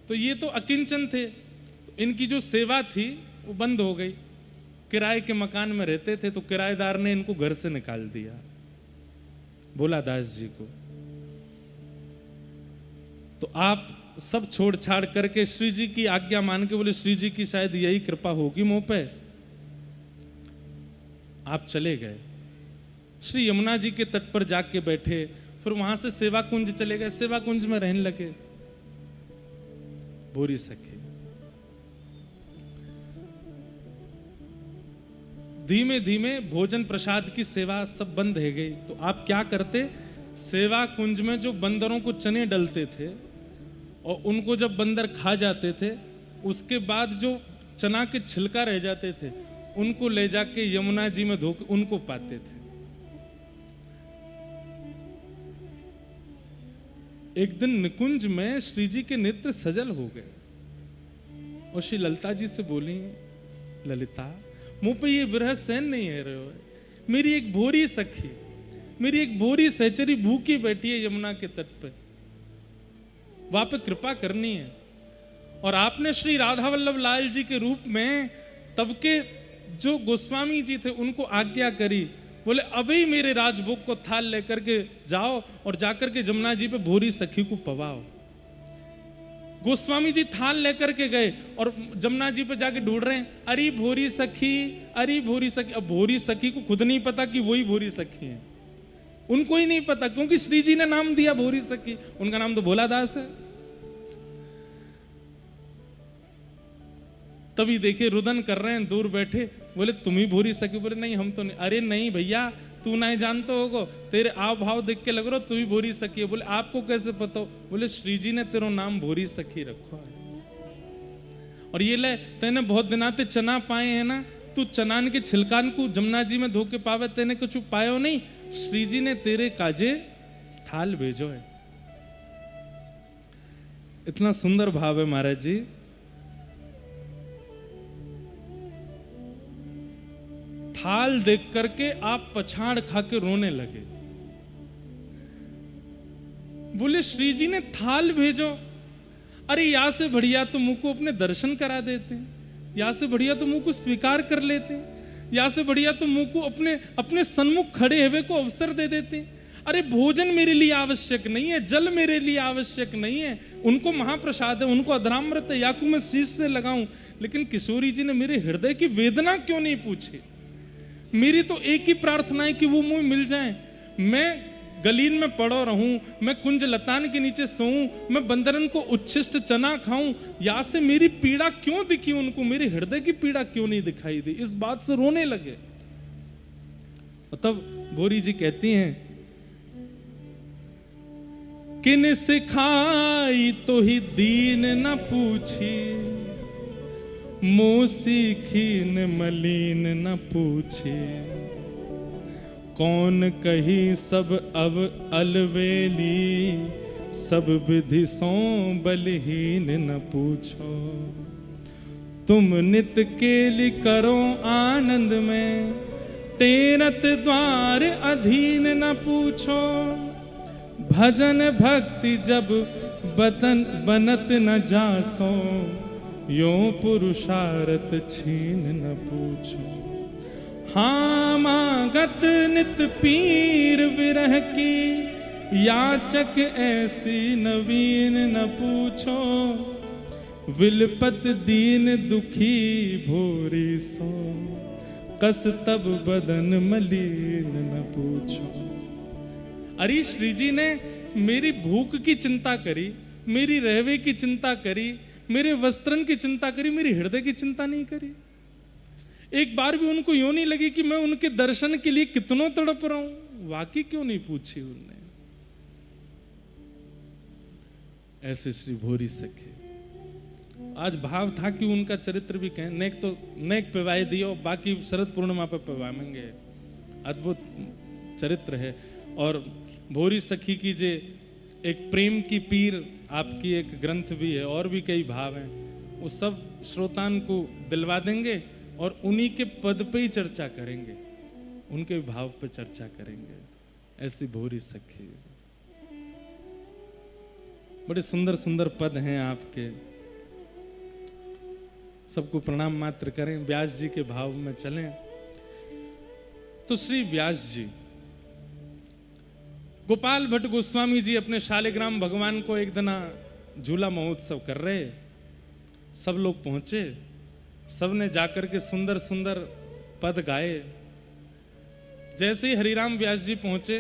तो ये तो अकिंचन थे, तो इनकी जो सेवा थी वो बंद हो गई। किराए के मकान में रहते थे, तो किराएदार ने इनको घर से निकाल दिया, भोलादास जी को। तो आप सब छोड़ छाड़ करके श्री जी की आज्ञा मान के बोले, श्री जी की शायद यही कृपा होगी मुंह पे, आप चले गए। श्री यमुना जी के तट पर जाके बैठे, फिर वहां से सेवा कुंज चले गए, सेवा कुंज में रहने लगे भोरी सखी। धीमे धीमे भोजन प्रसाद की सेवा सब बंद है गई। तो आप क्या करते, सेवा कुंज में जो बंदरों को चने डलते थे और उनको जब बंदर खा जाते थे, उसके बाद जो चना के छिलका रह जाते थे, उनको ले जाके यमुना जी में धो के उनको पाते थे। एक दिन निकुंज में श्री जी के नेत्र सजल हो गए और श्री ललिता जी से बोली, ललिता मुंह पे ये विरह सहन नहीं है रहे हो, मेरी एक भोरी सखी, मेरी एक भोरी सहचरी भूखी बैठी है यमुना के तट पे, वहां पे कृपा करनी है। और आपने श्री राधा वल्लभ लाल जी के रूप में तब के जो गोस्वामी जी थे उनको आज्ञा करी, बोले अभी मेरे राजभोग को थाल लेकर के जाओ और जाकर के जमुना जी पे भोरी सखी को पवाओ। गोस्वामी जी थाल लेकर के गए और जमुना जी पे जाके ढूंढ रहे हैं, अरे भोरी सखी, अरे भोरी सखी। अब भोरी सखी को खुद नहीं पता कि वही भोरी सखी है, उनको ही नहीं पता, क्योंकि श्री जी ने नाम दिया भोरी सखी, उनका नाम तो भोलादास है। तभी देखे रुदन कर रहे हैं दूर बैठे, बोले तुम ही भोरी सखी? बोले नहीं हम तो नहीं। अरे नहीं भैया, तू नहीं जानते होगो, तेरे आव भाव देख के लग रहा तू ही भोरी सखी है। बोले आपको कैसे पता? बोले श्री जी ने तेरा नाम भोरी सखी रखो है। और ये ले तेने बहुत दिनाते चना पाए हैं ना, तू चनान के छिलकान को जमुना जी में धोके पावे, तेने कुछ पायो नहीं, श्री जी ने तेरे काजे थाल भेजो है। इतना सुंदर भाव है महाराज जी। थाल देख करके आप पछाड़ खा के रोने लगे। बोले श्री जी ने थाल भेजो, अरे यहां से बढ़िया तो मुंह को अपने दर्शन करा देते, यहां से बढ़िया तो मुंह को स्वीकार कर लेते, यहां से बढ़िया तो मुंह को अपने सन्मुख खड़े हुए को अवसर दे देते। अरे भोजन मेरे लिए आवश्यक नहीं है, जल मेरे लिए आवश्यक नहीं है, उनको महाप्रसाद है, उनको अधरामृत है, याकू मैं शीश से लगाऊं, लेकिन किशोरी जी ने मेरे हृदय की वेदना क्यों नहीं पूछी? मेरी तो एक ही प्रार्थना है कि वो मुझे मिल जाए, मैं गलीन में पड़ो रहूं, मैं कुंज लतान के नीचे सोऊं, मैं बंदरन को उच्छिष्ट चना खाऊं, या से मेरी पीड़ा क्यों दिखी उनको, मेरे हृदय की पीड़ा क्यों नहीं दिखाई दी? इस बात से रोने लगे। तब भोरी जी कहती हैं, किन सिखाई तो ही दीन न पूछी, मोसी खीन मलीन न पूछे, कौन कही सब अब अलवेली, सब विधि सो बलहीन न पूछो, तुम नित केलि करो आनंद में, तेरत द्वार अधीन न पूछो, भजन भक्ति जब बतन बनत न जासो, यो पुरुषारत छीन न पूछो, हाँ मागत नित पीर विरह की, याचक ऐसी नवीन न पूछो, विलपत दीन दुखी भोरी सो, कस तब बदन मलिन न पूछो। अरे श्री जी ने मेरी भूख की चिंता करी, मेरी रहवे की चिंता करी, मेरे वस्त्रन की चिंता करी, मेरी हृदय की चिंता नहीं करी। एक बार भी उनको यूं नहीं लगी कि मैं उनके दर्शन के लिए कितनों तड़प रहा हूं, वाकई क्यों नहीं पूछी उनने? ऐसे श्री भोरी सखे। आज भाव था कि उनका चरित्र भी कहें, नेक तो नेक पिवाए दियो, बाकी शरद पूर्णिमा पे पिवाएंगे। अद्भुत चरित्र है। और भोरी सखी की जे एक प्रेम की पीर आपकी एक ग्रंथ भी है, और भी कई भाव हैं, वो सब श्रोतान को दिलवा देंगे और उन्हीं के पद पे ही चर्चा करेंगे, उनके भाव पे चर्चा करेंगे। ऐसी भोरी सखी, बड़े सुंदर सुंदर पद हैं आपके, सबको प्रणाम मात्र करें, व्यास जी के भाव में चलें। तो श्री व्यास जी, गोपाल भट्ट गोस्वामी जी अपने शालिग्राम भगवान को एक दिन झूला महोत्सव कर रहे, सब लोग पहुंचे, सबने जाकर के सुंदर सुंदर पद गाए। जैसे ही हरिराम व्यास जी पहुंचे,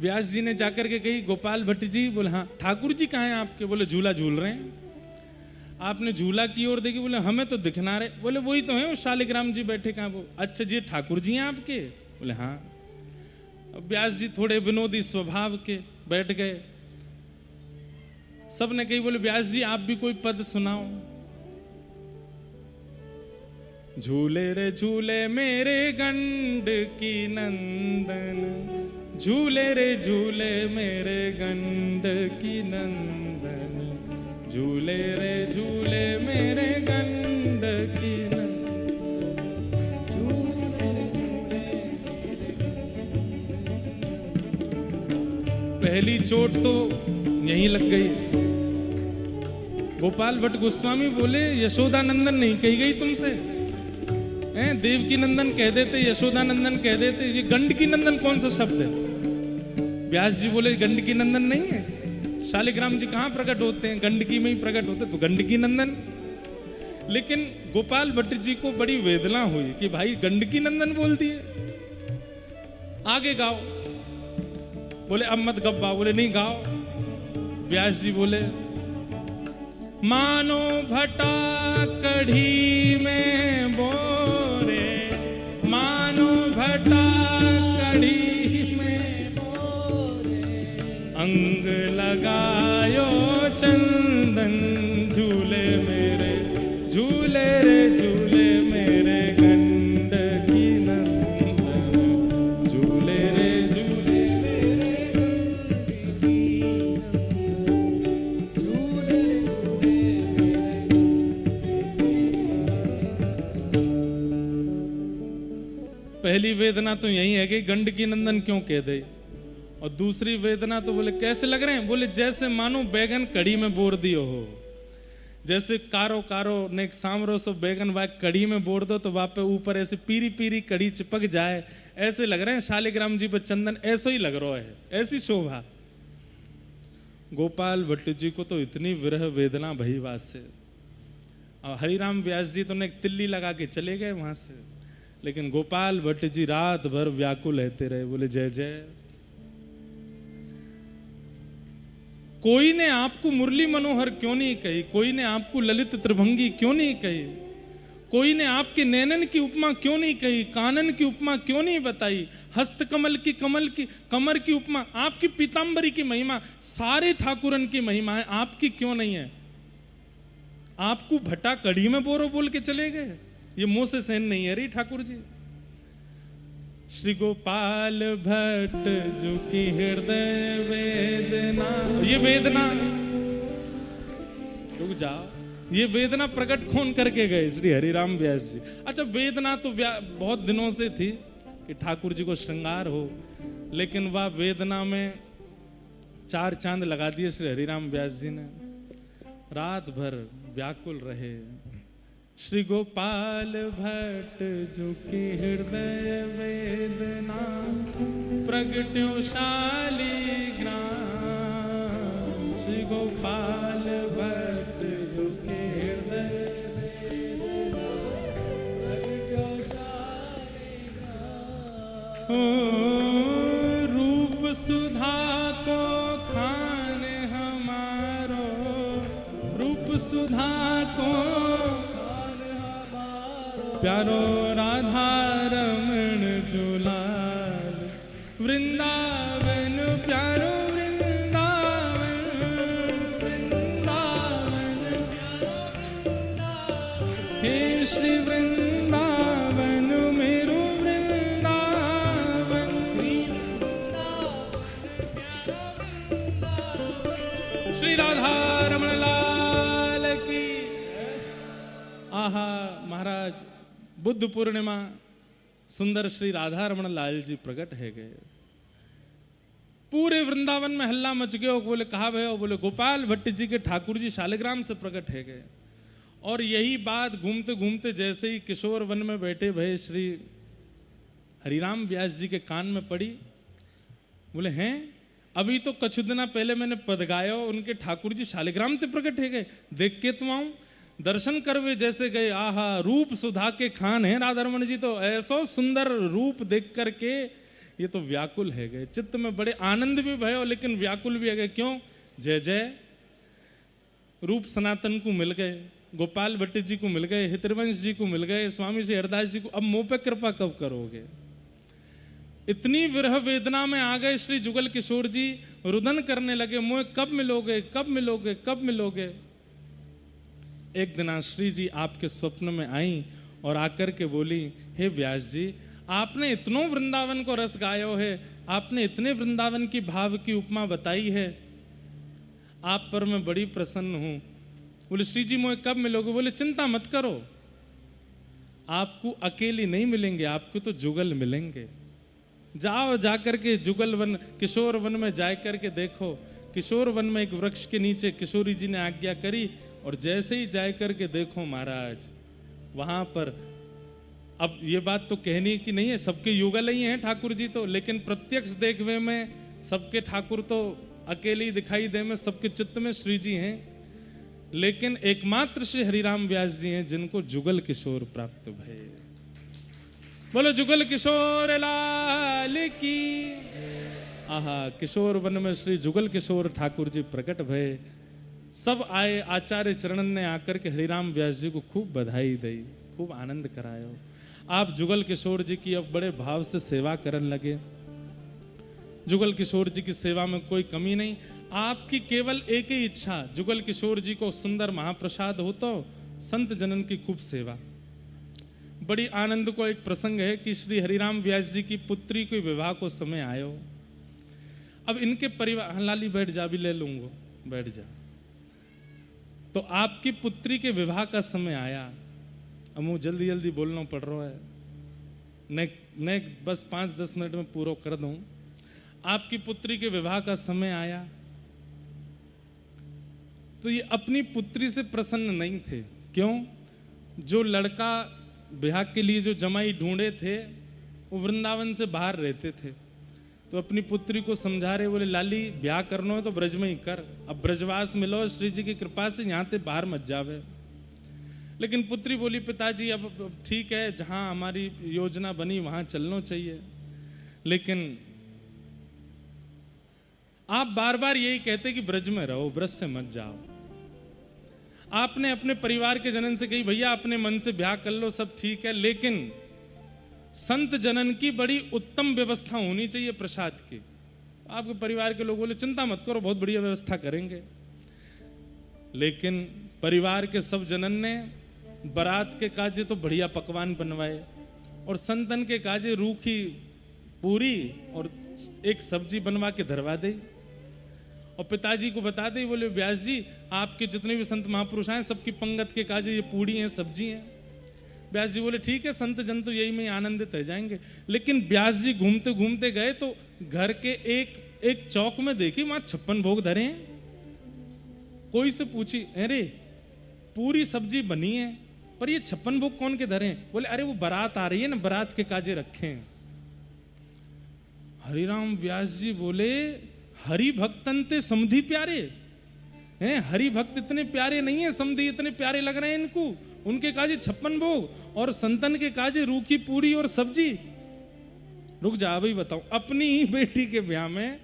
व्यास जी ने जाकर के कही, गोपाल भट्ट जी? बोले हाँ। ठाकुर जी कहाँ हैं आपके? बोले झूला झूल रहे हैं। आपने झूला की ओर देखी? बोले हमें तो दिखना रहे। बोले वही तो है, वो शालिग्राम जी बैठे कहाँ? वो अच्छा जी ठाकुर जी हैं आपके? बोले हाँ। अब व्यास जी थोड़े विनोदी स्वभाव के बैठ गए। सबने कही, बोले व्यास जी आप भी कोई पद सुनाओ। झूले रे झूले मेरे गंड की नंदन, झूले रे झूले मेरे गंड की नंदन, झूले रे झूले मेरे गंड की नंदन। पहली चोट तो यहीं लग गई। गोपाल भट्ट गोस्वामी बोले यशोदा नंदन नहीं कही गई तुमसे, देवकी नंदन कह देते, यशोदा नंदन कह देते, ये गंडकी नंदन कौन सा शब्द है? व्यास जी बोले गंडकी नंदन नहीं है, शालिग्राम जी कहाँ प्रकट होते हैं? गंडकी में ही प्रकट होते, तो गंडकी नंदन। लेकिन गोपाल भट्ट जी को बड़ी वेदना हुई कि भाई गंडकी नंदन बोल दिए, आगे गाओ। बोले अब मत गब्बा, बोले नहीं गाओ। व्यास जी बोले मानो भटा कढ़ी में बोरे, मानो भटा कढ़ी में बोरे, अंग लगायो चंदन झूले मेरे, झूले रे झूले मेरे गंडकी नंदन, झूले रे झूले मेरे गंडकी नंदन, झूले रे झूले मेरे। पहली वेदना तो यही है कि गंडकी नंदन क्यों कह दे, और दूसरी वेदना तो बोले कैसे लग रहे हैं? बोले जैसे मानो बैगन कड़ी में बोर दियो हो, जैसे कारो कारो ने सांवरो सो बैगन वाक कड़ी में बोर दो तो वहां पे ऊपर ऐसे पीरी पीरी कड़ी चिपक जाए, ऐसे लग रहे हैं शालिग्राम जी पर चंदन, ऐसा ही लग रहा है, ऐसी शोभा। गोपाल भट्ट जी को तो इतनी विरह वेदना भई वास से, और हरिराम व्यास जी तो ने एक तिल्ली लगा के चले गए वहां से, लेकिन गोपाल भट्ट जी रात भर व्याकुल रहते रहे। बोले जय जय। कोई ने आपको मुरली मनोहर क्यों नहीं कही, कोई ने आपको ललित त्रिभंगी क्यों नहीं कही, कोई ने आपके नैनन की उपमा क्यों नहीं कही, कानन की उपमा क्यों नहीं बताई, हस्त कमल की कमर की उपमा, आपकी पीतांबरी की महिमा, सारे ठाकुरन की महिमा है, आपकी क्यों नहीं है? आपको भट्टा कड़ी में बोरो बोल के चले गए, ये मुंह से सहन नहीं है रे ठाकुर जी। श्री गोपाल भट्ट जो की हृदय वेदना, ये वेदना रुक जाओ, ये वेदना प्रकट कौन करके गए? श्री हरिराम व्यास जी। अच्छा, वेदना तो बहुत दिनों से थी कि ठाकुर जी को श्रृंगार हो, लेकिन वह वेदना में 4 चांद लगा दिए श्री हरिराम व्यास जी ने, रात भर व्याकुल रहे। श्री गोपाल भट्ट जो की हृदय वेदना, प्रगट्यो शालिग्राम, श्री गोपाल भट्ट जो की हृदय वेदना, प्रगट्यो शालिग्राम। रूप सुधा को खान हमारो, रूप सुधा को प्यारो राधा रमण झूलाल, वृंदावन प्यारो वृंदावन, वृंदावन हे श्री वृंदावन मेरो वृंदावन, श्री राधा रमण लाल की। आहा महाराज, बुद्ध पूर्णिमा सुंदर श्री राधा रमण लाल जी प्रकट है गए, पूरे वृंदावन में हल्ला मच गया। बोले कहा भयो? बोले गोपाल भट्ट जी के ठाकुर जी शालिग्राम से प्रकट है गए। और यही बात घूमते घूमते जैसे ही किशोर वन में बैठे भय श्री हरिराम व्यास जी के कान में पड़ी। बोले हैं, अभी तो कछु दिना पहले मैंने पद गायो, उनके ठाकुर जी शालिग्राम से प्रकट है गए, देख के तो आऊं, दर्शन करवे जैसे गए। आहा, रूप सुधा के खान है राधा रमण जी, तो ऐसा सुंदर रूप देख करके ये तो व्याकुल है गए। चित्त में बड़े आनंद भी भयो, लेकिन व्याकुल भी है गए। क्यों? जय जय रूप सनातन को मिल गए, गोपाल भट्ट जी को मिल गए, हितवंश जी को मिल गए, स्वामी श्री हरदास जी को। अब मुंह पे कृपा कब करोगे? इतनी विरह वेदना में आ गए श्री जुगल किशोर जी, रुदन करने लगे, मुझे कब मिलोगे, कब मिलोगे, कब मिलोगे। एक दिन श्री जी आपके स्वप्न में आई और आकर के बोली, हे व्यास जी, आपने इतनों वृंदावन को रस गायो है, आपने इतने वृंदावन की भाव की उपमा बताई है, आप पर मैं बड़ी प्रसन्न हूं। बोले श्री जी मुझे कब मिलोगे? बोले चिंता मत करो, आपको अकेली नहीं मिलेंगे, आपको तो जुगल मिलेंगे। जाओ जाकर के जुगल वन, किशोर वन में जा करके देखो। किशोर वन में एक वृक्ष के नीचे किशोरी जी ने आज्ञा करी, और जैसे ही जाए करके देखो महाराज वहां पर, अब ये बात तो कहनी की नहीं है, सबके युगल ही हैं ठाकुर जी तो, लेकिन प्रत्यक्ष देखने में सबके ठाकुर तो अकेले ही दिखाई दे में, सबके चित्त में श्री जी हैं, लेकिन एकमात्र श्री हरिराम व्यास जी हैं जिनको जुगल किशोर प्राप्त भये। बोलो जुगल किशोर लाल की। आहा, किशोर वन में श्री जुगल किशोर ठाकुर जी प्रकट भये। सब आए, आचार्य चरणन ने आकर के हरिराम व्यास जी को खूब बधाई दी, खूब आनंद करायो। आप जुगल किशोर जी की अब बड़े भाव से सेवा करने लगे। जुगल किशोर जी की सेवा में कोई कमी नहीं, आपकी केवल एक ही इच्छा, जुगल किशोर जी को सुंदर महाप्रसाद हो तो संत जनन की खूब सेवा। बड़ी आनंद को एक प्रसंग है कि श्री हरिराम व्यास जी की पुत्री के विवाह को समय आयो। अब इनके परिवार, हाँ लाली बैठ जा, भी ले लूंगा, बैठ जा। तो आपकी पुत्री के विवाह का समय आया। अब मुझे जल्दी जल्दी बोलना पड़ रहा है, मैं बस 5-10 मिनट में पूरा कर दूं। आपकी पुत्री के विवाह का समय आया तो ये अपनी पुत्री से प्रसन्न नहीं थे। क्यों? जो लड़का ब्याह के लिए जो जमाई ढूंढे थे वो वृंदावन से बाहर रहते थे, तो अपनी पुत्री को समझा रहे, बोले लाली ब्याह करना है तो ब्रज में ही कर, अब ब्रजवास मिलो श्री जी की कृपा से, यहाँ से बाहर मत जावे। लेकिन पुत्री बोली पिताजी अब ठीक है, जहाँ हमारी योजना बनी वहाँ चलना चाहिए, लेकिन आप बार बार यही कहते कि ब्रज में रहो, ब्रज से मत जाओ। आपने अपने परिवार के जनन से कही भैया अपने मन से ब्याह कर लो, सब ठीक है, लेकिन संत जनन की बड़ी उत्तम व्यवस्था होनी चाहिए प्रसाद की। आपके परिवार के लोग बोले चिंता मत करो, बहुत बढ़िया व्यवस्था करेंगे। लेकिन परिवार के सब जनन ने बारात के काजे तो बढ़िया पकवान बनवाए और संतन के काजे रूखी पूरी और एक सब्जी बनवा के धरवा दी और पिताजी को बता दे, बोले व्यास जी आपके जितने भी संत महापुरुष हैं सबकी पंगत के काजे ये पूड़ी हैं, सब्जी हैं। व्यास जी बोले ठीक है, संत जन तो यही में आनंदित हो जाएंगे। लेकिन व्यास जी घूमते घूमते गए तो घर के एक चौक में देखी वहां 56 भोग धरे हैं। कोई से पूछी, अरे पूरी सब्जी बनी है पर ये 56 भोग कौन के धरे हैं? बोले अरे वो बारात आ रही है ना, बारात के काजे रखे हैं। हरिराम व्यास जी बोले हरि भक्तन ते समधी प्यारे हैं, हरि भक्त इतने प्यारे नहीं है, समधी इतने प्यारे लग रहे हैं इनको, उनके काजे 56 भोग और संतन के काजे रूखी पूरी और सब्जी। रुक जा भाई बताओ, अपनी ही बेटी के ब्याह में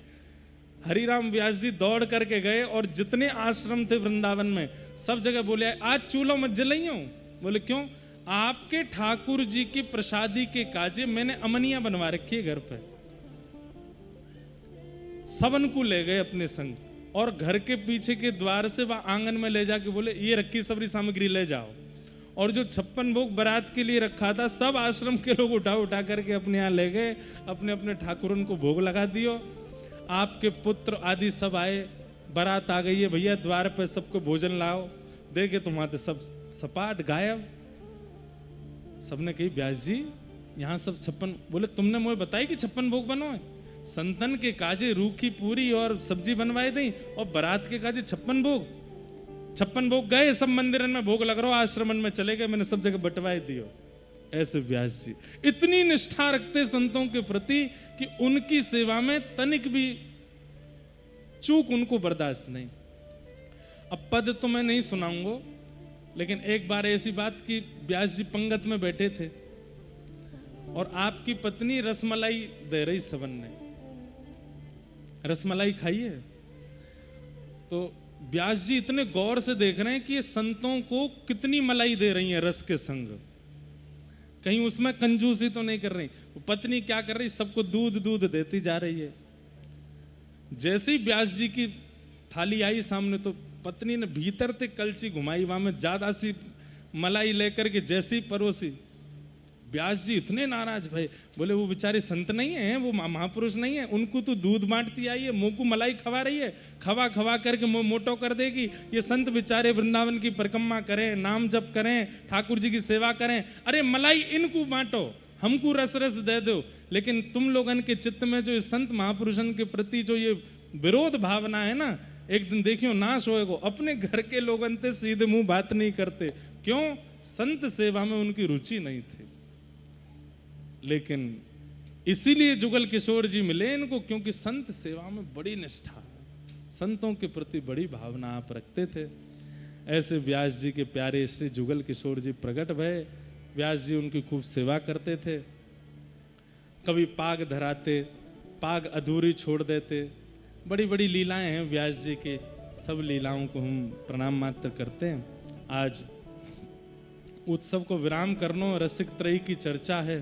हरिराम व्यास जी दौड़ करके गए और जितने आश्रम थे वृंदावन में सब जगह बोले आज चूल्हा मत जलाइयो। बोले क्यों? आपके ठाकुर जी की प्रसादी के काजे मैंने अमनिया बनवा रखी है घर पे। सबन को ले गए अपने संग और घर के पीछे के द्वार से वह आंगन में ले जाके बोले ये रखी सबरी सामग्री ले जाओ। और जो 56 भोग बारात के लिए रखा था सब आश्रम के लोग उठा उठा करके अपने यहाँ ले गए, अपने अपने ठाकुरन को भोग लगा दियो। आपके पुत्र आदि सब आए, बारात आ गई है भैया, द्वार पे सबको भोजन लाओ। देखे तुम्हारे सब सपाट गायब। सबने कही व्यास जी यहाँ सब 56, बोले तुमने मुझे बताई कि 56 भोग बनो है? संतन के काजे रूखी पूरी और सब्जी बनवाए दी और बारात के काजे 56 भोग। 56 भोग गए, सब मंदिरन में भोग लग रहा हो, आश्रमन में चले गए, मैंने सब जगह बंटवाए दियो। ऐसे व्यास जी इतनी निष्ठा रखते संतों के प्रति कि उनकी सेवा में तनिक भी चूक उनको बर्दाश्त नहीं। अब पद तो मैं नहीं सुनाऊंगा, लेकिन एक बार ऐसी बात कि व्यास जी पंगत में बैठे थे और आपकी पत्नी रसमलाई दे रही सबन ने, रसमलाई खाई है। तो व्यास जी इतने गौर से देख रहे हैं कि ये संतों को कितनी मलाई दे रही है रस के संग, कहीं उसमें कंजूसी तो नहीं कर रही। पत्नी क्या कर रही, सबको दूध दूध देती जा रही है। जैसे ही व्यास जी की थाली आई सामने तो पत्नी ने भीतर से कलची घुमाई, वहां में ज्यादा सी मलाई लेकर के जैसी परोसी। व्यास जी इतने नाराज भाई, बोले वो बेचारे संत नहीं है, वो महापुरुष नहीं है, उनको तो दूध बांटती आई है, मुंह को मलाई खवा रही है, खवा खवा करके मुंह मोटो कर देगी। ये संत बेचारे वृंदावन की परिक्रमा करें, नाम जप करें, ठाकुर जी की सेवा करें, अरे मलाई इनको बांटो, हमको रस रस दे दो। लेकिन तुम लोगन के चित्त में जो इस संत महापुरुषन के प्रति जो ये विरोध भावना है ना, एक दिन देखियो नाश होएगो। अपने घर के लोग अंते सीधे मुंह बात नहीं करते, क्यों? संत सेवा में उनकी रुचि नहीं थी। लेकिन इसीलिए जुगल किशोर जी मिले इनको, क्योंकि संत सेवा में बड़ी निष्ठा, संतों के प्रति बड़ी भावना आप रखते थे। ऐसे व्यास जी के प्यारे श्री जुगल किशोर जी प्रकट भये। व्यास जी उनकी खूब सेवा करते थे। कभी पाग धराते, पाग अधूरी छोड़ देते। बड़ी बड़ी लीलाएं हैं व्यास जी की, सब लीलाओं को हम प्रणाम मात्र करते हैं। आज उत्सव को विराम करनो, रसिक त्रयी की चर्चा है।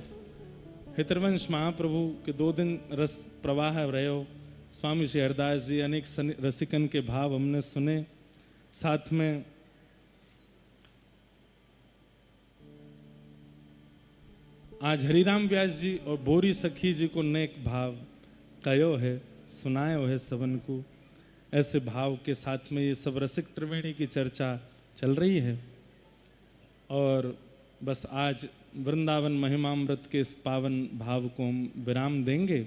हितरवंश महाप्रभु के 2 दिन रस प्रवाह रहे हो। स्वामी श्री हरदास जी अनेक रसिकन के भाव हमने सुने। साथ में आज हरिराम व्यास जी और बोरी सखी जी को नेक भाव कयो है, सुनायो है सबन को। ऐसे भाव के साथ में ये सब रसिक त्रिवेणी की चर्चा चल रही है। और बस आज वृंदावन महिमामृत के इस पावन भाव को हम विराम देंगे।